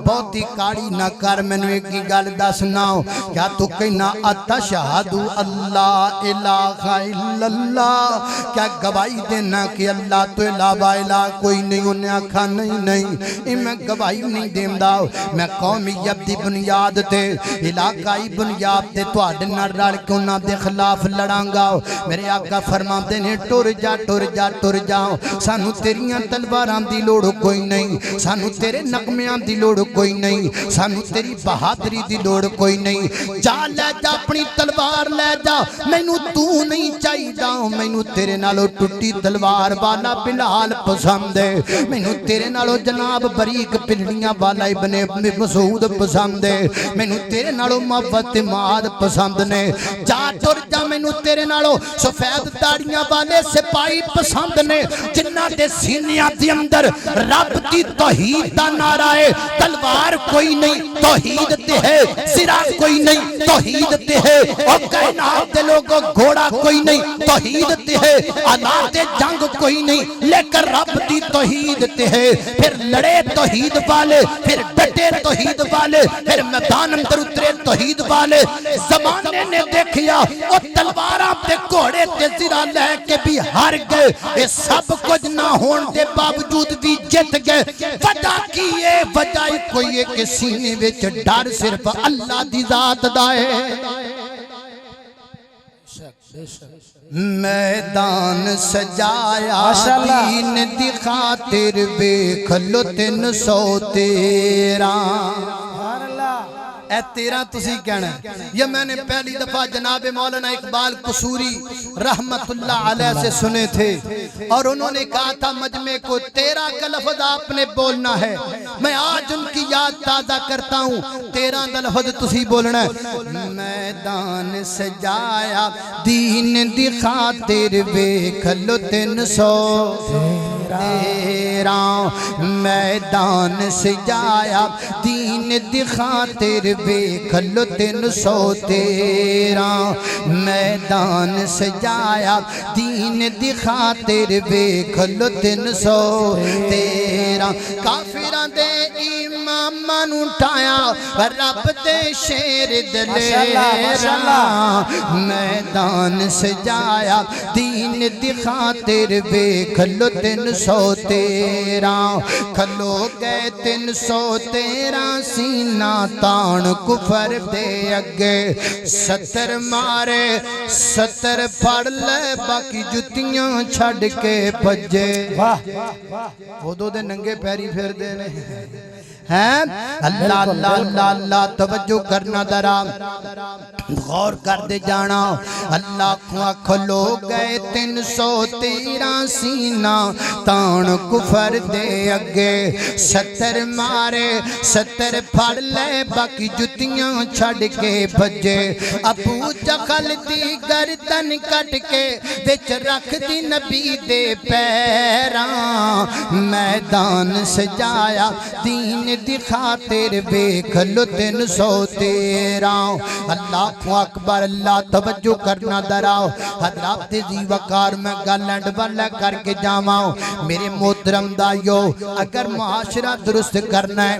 بہتی کاڑی نہ کر میں نے ایک گل دسنا کیا تو کہنا اتشہدو اللہ الہ الا اللہ کیا گواہی دینا کہ اللہ تو علاوہ الہ کوئی نہیں انہیں آکھا نہیں میں گواہی نہیں دیم داؤ میں قومیت دی بنیاد تے علاقائی بنیاد تے تو آڈنا رڑ کے انہاں دے خلاف لڑانگا میرے آقا فرماتے نے ٹور جا سانو تیریاں تلواران دی لوڑ کوئی نہیں سانو تیرے نغمیاں دی لوڑ کوئی نہیں سانو تیری بہادری دی لوڑ کوئی نہیں جا لے جا اپنی تلوار لے جا مینو تو نہیں چاہی دا مینو تیرے نالو ٹوٹی تلوار والا بلال پسند ہے مینو تیرے نالو جناب بریک پلڑیاں والا ابن مسعود پسند ہے مینو تیرے نالو محبت ماد پسند نے جا ٹر جا مینو تیرے نالو سفید داڑیاں والے سپاہی پسند نے جنہ دے سینیاں دی اندر رب دی توحید دا نعرہ ہے تلوار کوئی نہیں توحید تے ہے سرا کوئی نہیں توحید تے ہے اور کائنات دے لوگوں گھوڑا کوئی نہیں توحید تے ہے آلات جنگ کوئی نہیں لیکن رب دی توحید تے ہے پھر لڑے توحید والے پھر ڈٹے توحید والے پھر میدان اندر اترے توحید والے زمانے نے دیکھیا اور تلواراں تے گھوڑے تے زرا لے کے بھی ہار گئے یہ سب کچھ نہ ہون دے باوجود بھی جت گئے وجہ کی یہ وجہ کوئی ہے کہ سینے وچ ڈر صرف اللہ دی ذات دا ہے میدان سجایا دین دی خاطر بیکھ لو 313 اے 13 تسی کہنا ہے یہ میں نے پہلی دفعہ جناب مولانا اقبال قصوری رحمت اللہ علیہ سے سنے تھے اور انہوں نے کہا تھا مجمع کو 13 کا لفظ آپ نے بولنا ہے میں آج ان کی یاد تازہ کرتا ہوں 13 کا لفظ تسی بولنا ہے میدان سجایا دین دی خاطر بیکھ لو 313 میدان سجایا دین دی خاطر بیکھ لو 313 میدان سجایا دین دی خاطر بیکھ لو 313 کافراں دے ایمان اٹھایا رب دے شیر دلیرا میدان سجایا دین دی خاطر بیکھ لو 313 کھلو گئے 313 سینہ تان کفر دے اگے 70 مارے 70 پڑھ لے باقی جتیاں چھڑ کے پجے وہ دو دے ننگے پیری پھر دینے اللہ اللہ اللہ اللہ توجہ کرنا درام غور کر دے جانا اللہ کو کھلو گئے 313 سینہ تان کفر دے اگے 70 مارے 70 پھڑ لے باقی جتیاں چھڑ کے بجے ابو جخل دی گردن کٹ کے وچ رکھ دی نبی دے پیراں میدان سجایا دین دی خاطر ویکھ لو 313 اللہ اکبر اللہ توجہ کرنا دراؤ حضرات جی وقار میں گالنڈ والا کر کے جاواں میرے محترم دائیو اگر معاشرہ درست کرنا ہے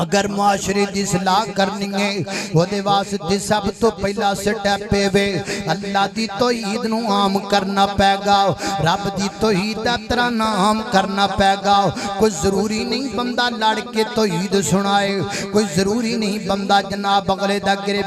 اگر معاشرے دی اصلاح کرنی ہے وہ دے واسطے سب تو پہلا سٹیپ پے اللہ دی توحید نو عام کرنا پے گا رب دی توحید دا ترانہ عام کرنا پے گا کوئی ضروری نہیں بندہ لڑ کے توحید سنائے کوئی ضروری نہیں بندہ جناب اگلے دا گرے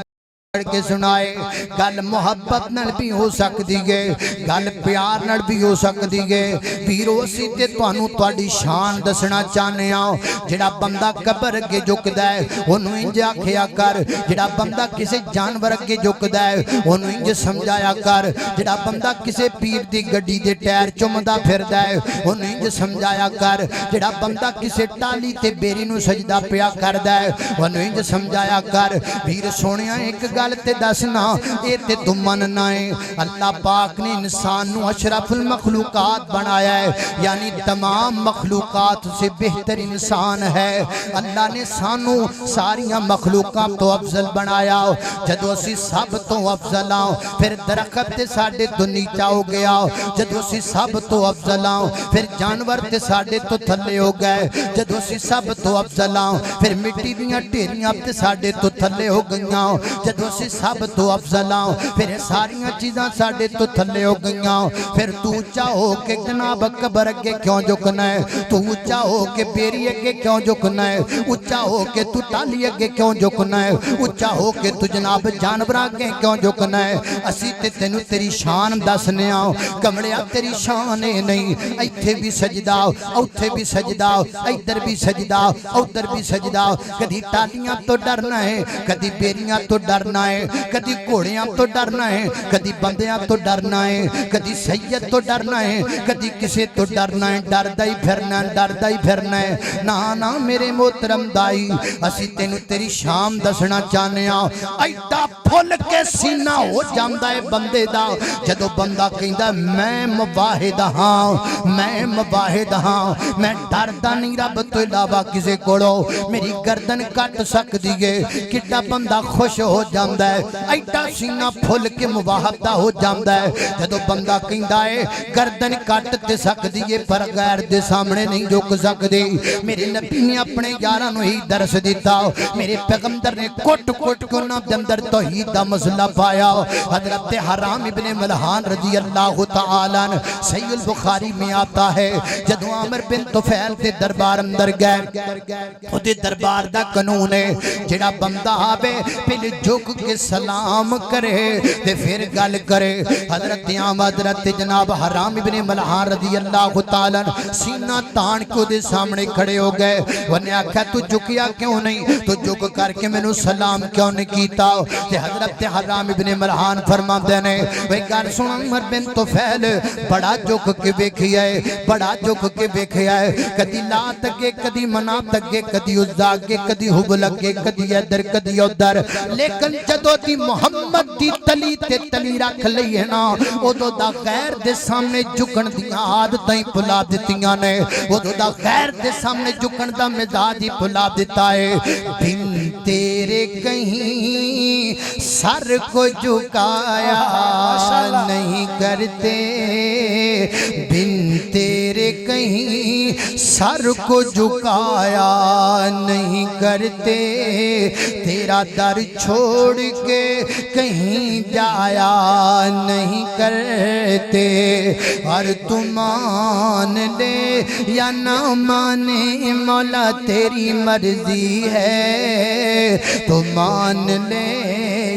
کے سنائے گل محبت نال بھی ہو سکتی ہے گل پیار نال بھی ہو سکتی ہے ویرو اسی تے تانوں تہاڈی شان دسنا چاہنے ہاں جڑا بندہ قبر اگے جھکدا ہے اونوں انج آکھیا کر جڑا بندہ کسے جانور اگے جھکدا ہے اونوں انج سمجھایا کر جڑا بندہ کسے پیر دی گڈی دے ٹائر چمدا پھردا ہے اونوں انج سمجھایا کر جڑا بندہ کسے ٹالی تے بیری نو سجدہ پیا کردا ہے اونوں انج سمجھایا کر ویر سونیا ایک گل تے دسنا اے تے تو مننا ہے اللہ پاک نے انسان نو اشرف المخلوقات بنایا ہے یعنی تمام مخلوقات سے بہتر انسان ہے اللہ نے سانو ساریاں مخلوقات تو افضل بنایا جدو اسی سب تو افضل آؤ پھر درخت تے ساڑے تو نیچا ہو گیا جدو اسی سب تو افضل آؤ پھر جانور تے ساڑے تو تھلے ہو گئے جدو اسی سب تو افضل آؤ پھر مٹی دیاں ٹیریاں تے ساڑے تو تھلے ہو گئیاں جدو اسی سب تو افضل آؤ پھر ساریاں چیزاں ساڑے تو تھلے ہو گئیاں پھر تو اونچا ہو کے جناب قبر اگے کیوں جھکنا ہے تو اونچا ہو کے بیری اگے کیوں جھکنا ہے اونچا ہو کے تو ٹالی اگے کیوں جھکنا ہے اونچا ہو کے تو جناب جانور اگے کیوں جھکنا ہے اسی تے تینوں تیری شان دسنے آؤ کمڑیا تیری شان نہیں ایتھے بھی سجدہ اوتھے بھی سجدہ ادھر بھی سجدہ ادھر بھی سجدہ کدی ٹالیاں تو ڈرنا ہے کدی بیریاں تو ڈرنا ہے کدی گھوڑیاں تو ڈرنا ہے کدی بندیاں تو ڈرنا ہے کدی سید تو ڈرنا ہے کدی کسے تو ڈرنا ہے ڈردا ہی پھرنا ہے نا میرے محترم دائی اسی تینوں تیری شان دسنا چاہنے ہاں ایڈا پھل کے سینہ ہو جاندا ہے بندے دا جدو بندہ کہندا میں مواحد ہاں میں ڈردا نہیں رب تو علاوہ کسے کولو میری گردن کٹ سکدی ہے کڈا بندہ خوش ہو جاندا ہے ایڈا سینہ پھل کے مواحدہ ہو جاندا ہے جدو بندہ کہندا ہے گردن کٹ تے سکدی ہے پر غیر دے سامنے نہیں جھک سکدی میرے نبی نے اپنے یاراں نوں ہی درس دیتا میرے پیغمبر نے کٹ کے انہاں دے اندر توحید دا مسئلہ پایا حضرت حرام ابن ملحان رضی اللہ تعالی عنہ صحیح البخاری میں آتا ہے جدو عامر بن طفیل دے دربار اندر گئے او دے دربار دا قانون ہے جڑا بندہ آوے پہلے جھک کے سلام کرے تے پھر گل کرے حضرت جناب حرام ابن ملحان رضی اللہ تعالی عنہ سینہ تان کے دے سامنے کھڑے ہو گئے انہیں آکھا تو جھکیا کیوں نہیں تو جھک کر کے میں نو سلام کیوں نہیں کیتا تے حضرت حرام ابن ملحان فرماندے نے وہ گل سن عمر بن طفیل بڑا جھک کے ویکھیا ہے کدی لات اگے کدی منات اگے کدی عزا اگے کدی حبل اگے کدی ادھر کدی ادھر لیکن جدو دی محمد دی تلی تے تلی رکھ لئی ہے نا ادو دا غیر دے سامنے جھکن دیاں عادتاں بھلا دتیاں نے ادو دا غیر دے سامنے جھکن دا مزاج ہی بھلا دیتا ہے بن تیرے کہیں سر کو جھکایا نہیں کرتے بن تیرے کہیں سر کو جھکایا نہیں کرتے تیرا در چھوڑ کے کہیں جایا نہیں کرتے اور تو مان لے یا نہ مانے مولا تیری مرضی ہے تو مان لے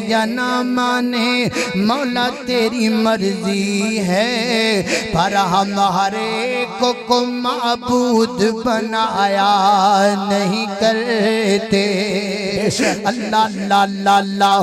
یا نہ مانے مولا تیری مرضی ہے پر ہمارے کو معبود بنایا نہیں کرتے اللہ اللہ اللہ اللہ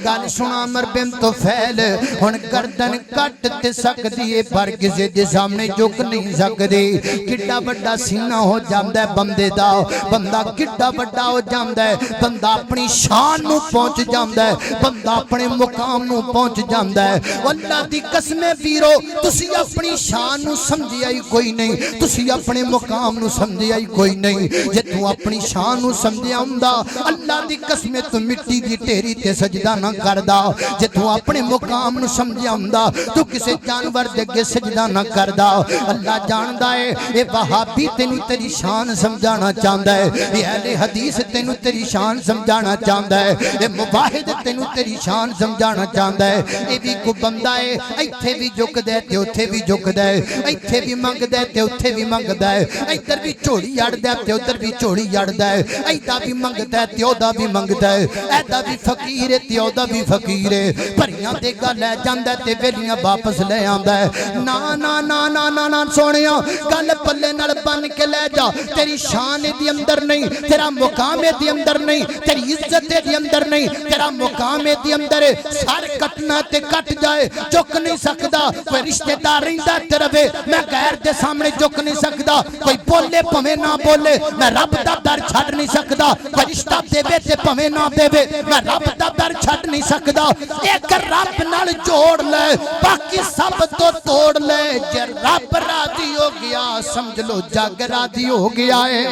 گل سنا عمر بن طفیل ہن گردن کٹ تے سکدی ہے پر کسے دے سامنے جھک نہیں سکدی کڈا بڑا سینہ ہو جاندا ہے بندے دا بندہ کڈا بڑا ہو جاندا ہے بندہ اپنی شان نو پہنچ جاندا ہے بندہ اپنے مقام نو پہنچ جاندا ہے اللہ دی قسم ویرو تسی اپنی شان نو سمجھیا ہی کوئی نہیں تسی اپنے مقام نو سمجھیا ہی کوئی نہیں جے تو اپنی شان نو سمجھیا ہوندا اللہ دی قسم تو مٹی دی ٹھیری تے سجدہ نہ کردا جے تو اپنے مقام نو سمجھیا ہوندا تو کسے جانور دے اگے سجدہ نہ کردا اللہ جاندا ہے اے وہابی تینوں تیری شان سمجھانا چاہندا ہے اے اہل حدیث تینوں تیری شان سمجھانا چاہندا ہے اے مواحد تینوں تیری شان سمجھانا چاہندا ہے اے بھی کو بندہ ہے ایتھے بھی جھکدا ہے تے اوتھے بھی جھکدا ہے ایتھے بھی منگدا ہے تے اوتھے بھی منگدا ہے ادھر بھی جھولی اڑدا ہے تے ادھر بھی جھولی اڑدا ہے ایدا بھی منگدا ہے تے اودا بھی منگدا ہے ایدا بھی فقیر ہے تے اودا بھی فقیر ہے بھریاں دے گل لے جاندا ہے تے ویلیاں واپس لے آندا ہے نا نا نا نا نا نا سونیا گل پلے نال بن کے لے جا تیری شان دی اندر نہیں تیرا مقام دی اندر نہیں تیری عزت دی اندر نہیں تیرا مقام دی اندر سر کٹنا تے کٹ جائے جھک نہیں سکدا کوئی رشتہ دار رہندا تے رہے میں غیر دے سامنے جھک نہیں سکدا کوئی بولے پویں نہ بولے میں رب دا در چھڈ نہیں سکدا کوئی رشتہ دے تے پویں نہ دے میں رب دا در چھڈ نہیں سکدا ایک رب نال جوڑ لے باقی سب تو توڑ لے جے رب راضی ہو گیا سمجھ لو جگ راضی ہو گیا ہے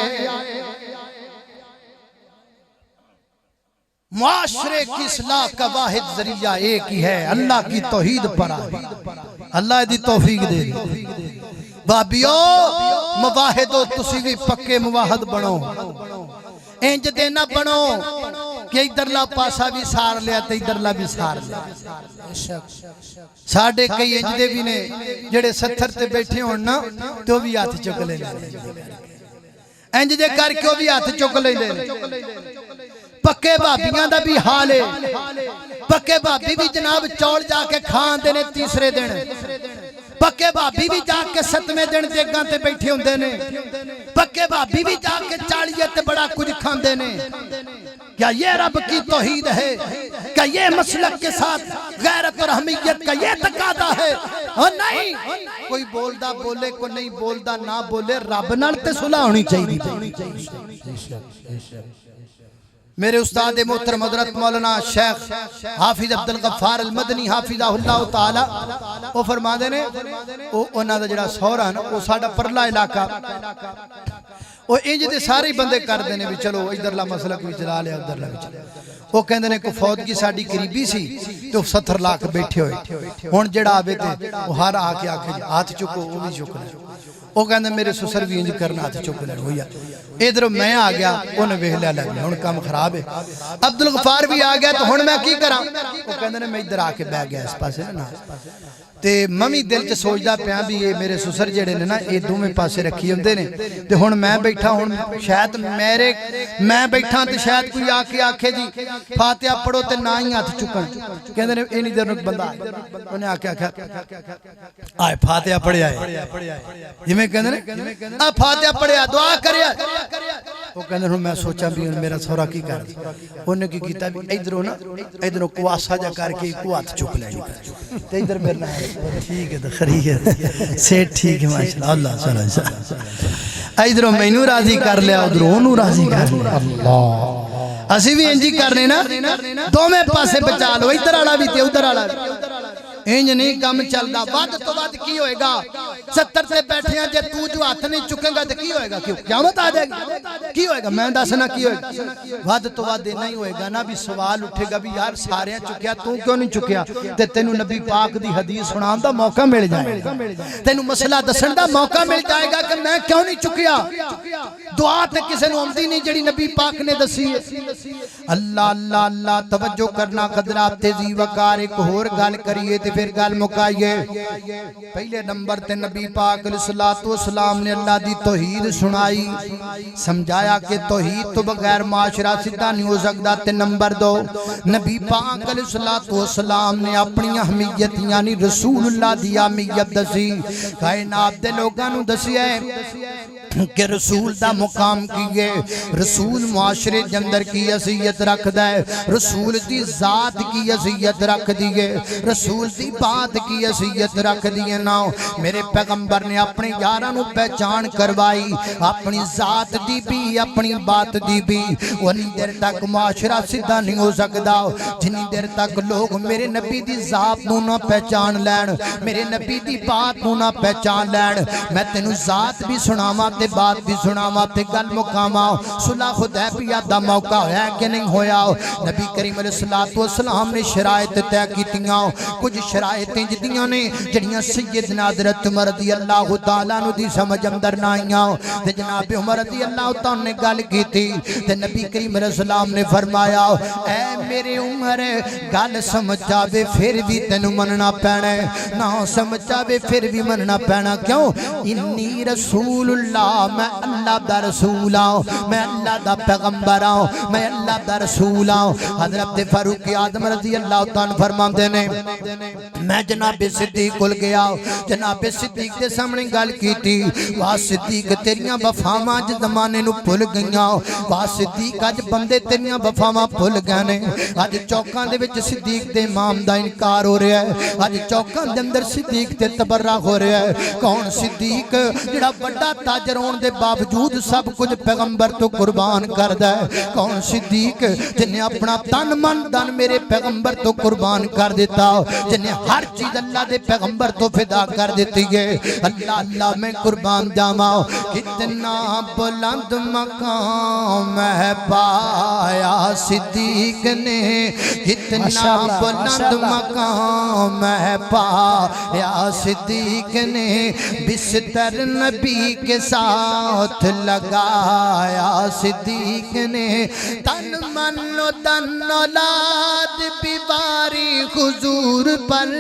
معاشرے کی اصلاح کا واحد ذریعہ ایک ہی ہے اللہ کی توحید پر آئے اللہ دی توفیق دے بابیو مواحدو تسی بھی پکے مواحد بنو انج دینا بنو کہ ادھرلا پاسا بھی سار لیا تے ادھرلا بھی سار لیا ساڑھے کئی انج دے بھی نے جڑے 70 تے بیٹھے ہونا تو بھی ہاتھ چک لے انج دے کر کے بھی ہاتھ چک لے پکے بھابیاں دا بھی حال ہے پکے بھابی بھی جناب چول جا کے کھان دینے تیسرے دن پکے بھابی بھی جا کے 7ویں دن دیگاں تے بیٹھے ہوندے نے پکے بھابی بھی جا کے 40 تے بڑا کچھ کھاندے نے کیا یہ رب کی توحید ہے کیا یہ مسلک کے ساتھ غیرت اور حمیت کا یہ تقاضا ہے اور نہیں کوئی بولدا بولے کو نہیں بولدا نہ بولے رب نال تے صلح ہونی چاہیے میرے استاد محترم حضرت مولانا شیخ حافظ عبدالغفار المدنی حافظہ اللہ تعالی وہ فرما دے نے انہاں دا جڑا سہرا نا وہ ساڈا پرلا علاقہ وہ انج دے سارے بندے کر دینے بھی چلو ادھرلا مسلک بھی چلا لیا ادھرلا بھی چلا وہ کہندے نے کوئی فوتگی ساڈی قریبی سی تو 70 لاکھ بیٹھے ہوئے ہن جڑا آوے تے وہ ہر آ کے آکھے ہاتھ چکو وہ بھی چک لے وہ کہندے میرے سسر بھی انج کرنا ہاتھ چک لے ہویا ادھر میں آ گیا انہیں ویلیا لگ گیا ہن کام خراب ہے عبدالغفار بھی آ گیا تو ہن میں کی کراں وہ کہندے نے میں ادھر آ کے بیٹھ گیا اس پاسے نا تے ممی دل چ سوچدا پیا بھی یہ میرے سسر جڑے نے نا یہ دوویں پاسے رکھی ہوندے نے تے ہن میں بیٹھا ہن شاید میں بیٹھا تے شاید کوئی آ کے آکھے جی فاتحہ پڑھو تے نہ ہی ہاتھ چکن کہندے نے اینی دیر نک بندہ انہیں آ کے آکھیا آئے فاتحہ پڑھیا ہے جویں کہندے نے آ فاتحہ پڑھیا دعا کریا وہ کہندے نے میں سوچا بھی میرا سہرا کی کر انہیں کی کیتا بھی ادھروں نا ادھروں کواسا جا کر کے کو ہاتھ چک لے تے ادھر میرا ٹھیک ہے تو خرید سیٹ ٹھیک ہے ماشاءاللہ اللہ صلی اللہ علیہ وسلم ادھروں مینوں راضی کر لیا ادھروں انہوں راضی کر لیا اللہ اسی بھی انجی کرنے نا دوویں پاسے بچا لو ادھر والا بھی تے ادھر والا بھی انج نہیں کم چلدا ود تو ود کی ہوئے گا 70 سے بیٹھے ہیں جے تو جو ہاتھ نہیں چکے گا تے کی ہوئے گا قیامت آ جائے گی کی ہوئے گا میں دسنا کی ہوئے گا ود تو ود نہیں ہوئے گا نا بھی سوال اٹھے گا بھی یار سارے چکیا تو کیوں نہیں چکیا تے تینوں نبی پاک دی حدیث سنان دا موقع مل جائے گا تینوں مسئلہ دسن دا موقع مل جائے گا کہ میں کیوں نہیں چکیا دعا تے کسے نوں آندی نہیں جڑی نبی پاک نے دسی ہے اللہ اللہ اللہ توجہ کرنا قدرات تیزی وقار ایک اور گل کریے تے پھر گل مکائیے پہلے نمبر تے نبی پاک علیہ السلام نے اللہ دی توحید سنائی سمجھایا کہ توحید تو بغیر معاشرہ سدھا نہیں ہو سکتا تے نمبر 2 نبی پاک علیہ السلام نے اپنی اہمیت یعنی رسول اللہ دی اہمیت دسی کائنات دے لوگاں نوں دسیا ہے کہ رسول دا مقام کیے رسول معاشرے دے اندر کی حیثیت رکھدا ہے رسول دی ذات کی حیثیت رکھ دیے رسول دی اسی بات کی حیثیت رکھ دیے نا میرے پیغمبر نے اپنے یاراں نو پہچان کروائی اپنی ذات دی بھی اپنی بات دی بھی انی دیر تک معاشرہ سیدھا نہیں ہو سکدا جنی دیر تک لوگ میرے نبی دی ذات نو نہ پہچان لین میرے نبی دی بات نو نہ پہچان لین میں تینوں ذات بھی سناواں تے بات بھی سناواں تے گل مکاواں صلح حدیبیہ دا موقع ہے کہ نہیں ہویا نبی کریم علیہ السلام نے شرائط طے کیتیاں کچھ شرائطیں جدیاں نے جڑیاں سیدنا حضرت عمر رضی اللہ تعالیٰ عنہ دی سمجھ اندر نہ آئیاں تے جناب عمر رضی اللہ تعالیٰ نے گل کیتی تے نبی کریم علیہ السلام نے فرمایا اے میرے عمر گل سمجھ جاوے پھر بھی تینوں مننا پینا نہ سمجھ جاوے پھر بھی مننا پینا کیوں انی رسول اللہ میں اللہ دا رسول ہوں میں اللہ دا پیغمبر ہوں میں اللہ دا رسول ہوں حضرت فاروق اعظم رضی اللہ تعالیٰ فرماندے نے میں جناب صدیق کول گیا جناب صدیق دے سامنے گل کیتی واہ صدیق تیریاں وفاواں اج زمانے نو بھول گئیاں واہ صدیق اج بندے تیریاں وفاواں بھول گئے نے اج چوکاں دے وچ صدیق دے امام دا انکار ہو رہا ہے اج چوکاں دے اندر صدیق تے تبرہ ہو رہا ہے کون صدیق جڑا بڑا تاجر ہون دے باوجود سب کچھ پیغمبر تو قربان کردا ہے کون صدیق جن نے اپنا تن من دن میرے پیغمبر تو قربان کر دیتا جن نے ہر چیز اللہ دے پیغمبر تو فدا کر دیتی ہے اللہ اللہ میں قربان جاواں کتنا بلند مقام ہے پایا صدیق نے کتنا بلند مقام ہے پایا صدیق نے بستر نبی کے ساتھ لگایا صدیق نے تن من و تن اولاد بیواری حضور پر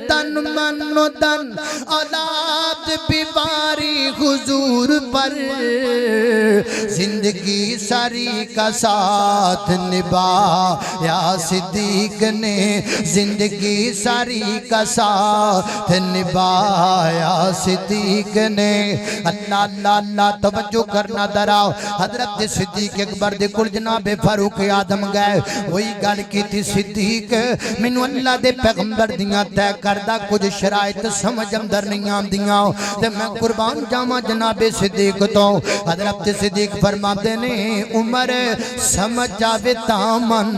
تن من و تن اولاد بیواری حضور پر زندگی ساری کا ساتھ نبھایا صدیق نے زندگی ساری کا ساتھ نبھایا صدیق نے اللہ اللہ اللہ توجہ کرنا دراؤ حضرت صدیق اکبر دے کل جناب فاروق اعظم گئے وہی گل کی تھی صدیق مینوں اللہ دے پیغمبر دیاں طے کردہ کچھ شرائط سمجھ اندر نہیں آندیاں تے میں قربان جاواں جناب صدیق تو حضرت صدیق فرماتے نے عمر سمجھ جاوے تامن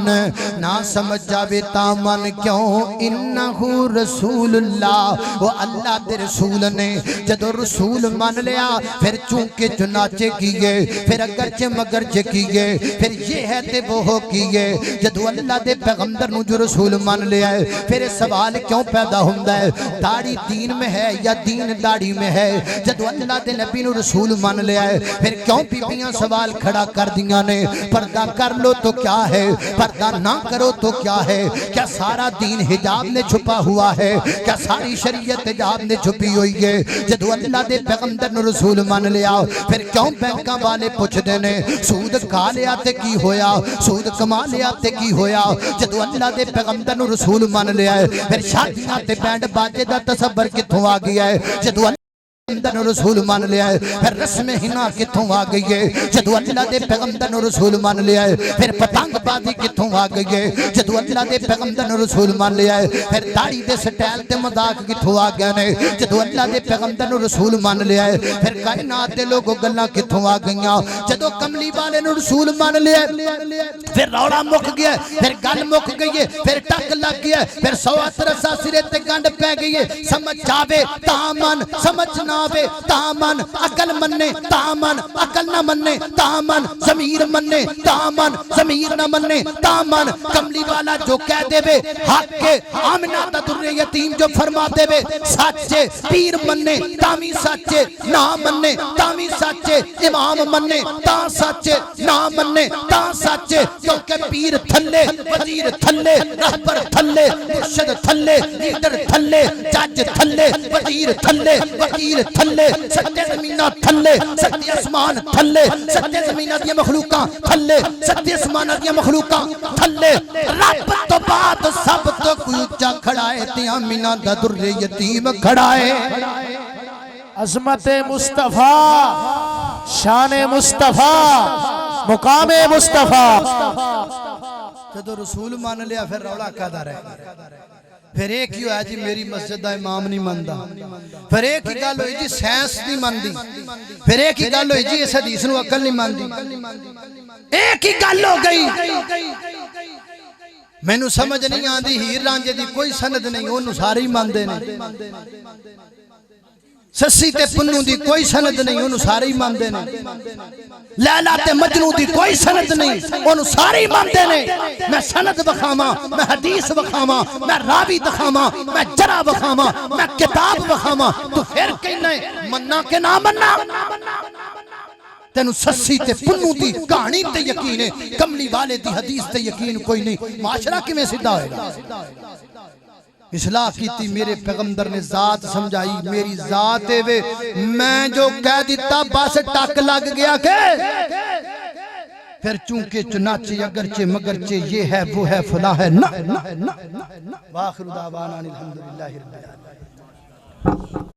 نہ سمجھ جاوے تامن کیوں انہو رسول اللہ وہ اللہ دے رسول نے جدو رسول مان لیا پھر چونکہ چنانچہ کیے پھر اگرچہ مگرچہ کیے پھر یہ ہے تے وہ ہو کیے جدو اللہ دے پیغمبر نو جو رسول مان لیا ہے پھر سوال کیوں پیدا ہوندہ ہے داڑھی دین میں ہے یا دین داڑھی میں ہے جدو اللہ دے نبی نو رسول مان لیا ہے پھر کیوں بیبیاں سوال کھڑا کر دیا نے پردہ کر لو تو کیا ہے پردہ نہ کرو تو کیا ہے کیا سارا دین حجاب نے چھپا ہوا ہے کیا ساری شریعت حجاب نے چھپی ہوئی ہے جدو اللہ دے پیغمبر نو رسول مان لیا پھر کیوں بینکاں والے پوچھ دینے سود کھا لیا تے کی ہویا سود کما لیا تے کی ہویا جدو اللہ دے پیغمبر نو رسول مان لیا ہے پھر شادیاں تے بینڈ باجے دا تصور کتھوں آ گیا ہے جدو پیغمبر نو رسول مان لیا ہے پھر رسم ہنا کتھوں آ گئی ہے جدو اللہ دے پیغمبر نو رسول مان لیا ہے پھر پتنگ بازی کتھوں آ گئی ہے جدو اللہ دے پیغمبر نو رسول مان لیا ہے پھر داڑھی دے سٹائل تے مذاق کتھوں آ گئے نے جدو اللہ دے پیغمبر نو رسول مان لیا ہے پھر کائنات دے لوگوں گلاں کتھوں آ گئیاں جدو کملی والے نو رسول مان لیا ہے پھر روڑا مک گیا ہے پھر گل مک گئی ہے پھر ٹک لگ گیا ہے پھر 138 سرے تے گنڈ پہ گئی ہے سمجھ جاوے تامن سمجھنا تامن عقل مننے تامن عقل نہ مننے تامن ضمیر مننے تامن ضمیر نہ مننے تامن کملی والا جو کہہ دے بے حق کے آمنہ تدر یتیم جو فرما دے بے سچے پیر مننے تامی سچے نہ مننے تامی سچے امام مننے تا سچے نہ مننے تا سچے کیونکہ پیر تھلے وزیر تھلے رہبر تھلے مرشد تھلے لیڈر تھلے جج تھلے وزیر تھلے وکیل تھلے ستے زمینہ تھلے ستے اسمان تھلے ستے زمینہ دیا مخلوقاں تھلے ستے اسمانہ دیا مخلوقاں تھلے رب تو بات سب تو کوئی اچھا کھڑائے تیا مینہ دا در یتیم کھڑائے عظمت مصطفیٰ شان مصطفیٰ مقام مصطفیٰ جدو رسول مان لیا پھر روڑا قدر ہے پھر ایک ہی ہوا جی میری مسجد دا امام نہیں ماندا، پھر ایک ہی گل ہوئی جی سائنس نہیں ماندی، پھر ایک ہی گل ہوئی جی اس حدیث نو عقل نہیں ماندی، ایک ہی گل ہو گئی۔ مینوں سمجھ نہیں آندی ہیر رانجے دی کوئی سند نہیں، اونوں سارے ہی ماندے نے، سسی تے پنوں دی کوئی سند نہیں، اونوں سارے ہی ماندے نے، لیلا تے مجنوں دی کوئی سند نہیں، اونوں سارے ہی ماندے نے۔ میں سند بخاواں، میں حدیث بخاواں، میں راوی دکھاواں، میں جرح بخاواں، میں کتاب بخاواں، تو پھر کہنا ہے مننا کہ نہ مننا؟ تینوں سسی تے پنوں دی کہانی تے یقین ہے، کملی والے دی حدیث تے یقین کوئی نہیں، معاشرہ کی میں سدھا ہوئے گا؟ اصلاح کیتی میرے پیغمبر نے ذات سمجھائی، میری ذات ہے وے، میں جو کہہ دیتا بس ٹک لگ گیا کہ پھر چونکہ چنانچہ اگرچہ مگرچہ یہ ہے وہ ہے فلاں ہے نہ۔ وآخر دعوانا الحمدللہ رب العالمین۔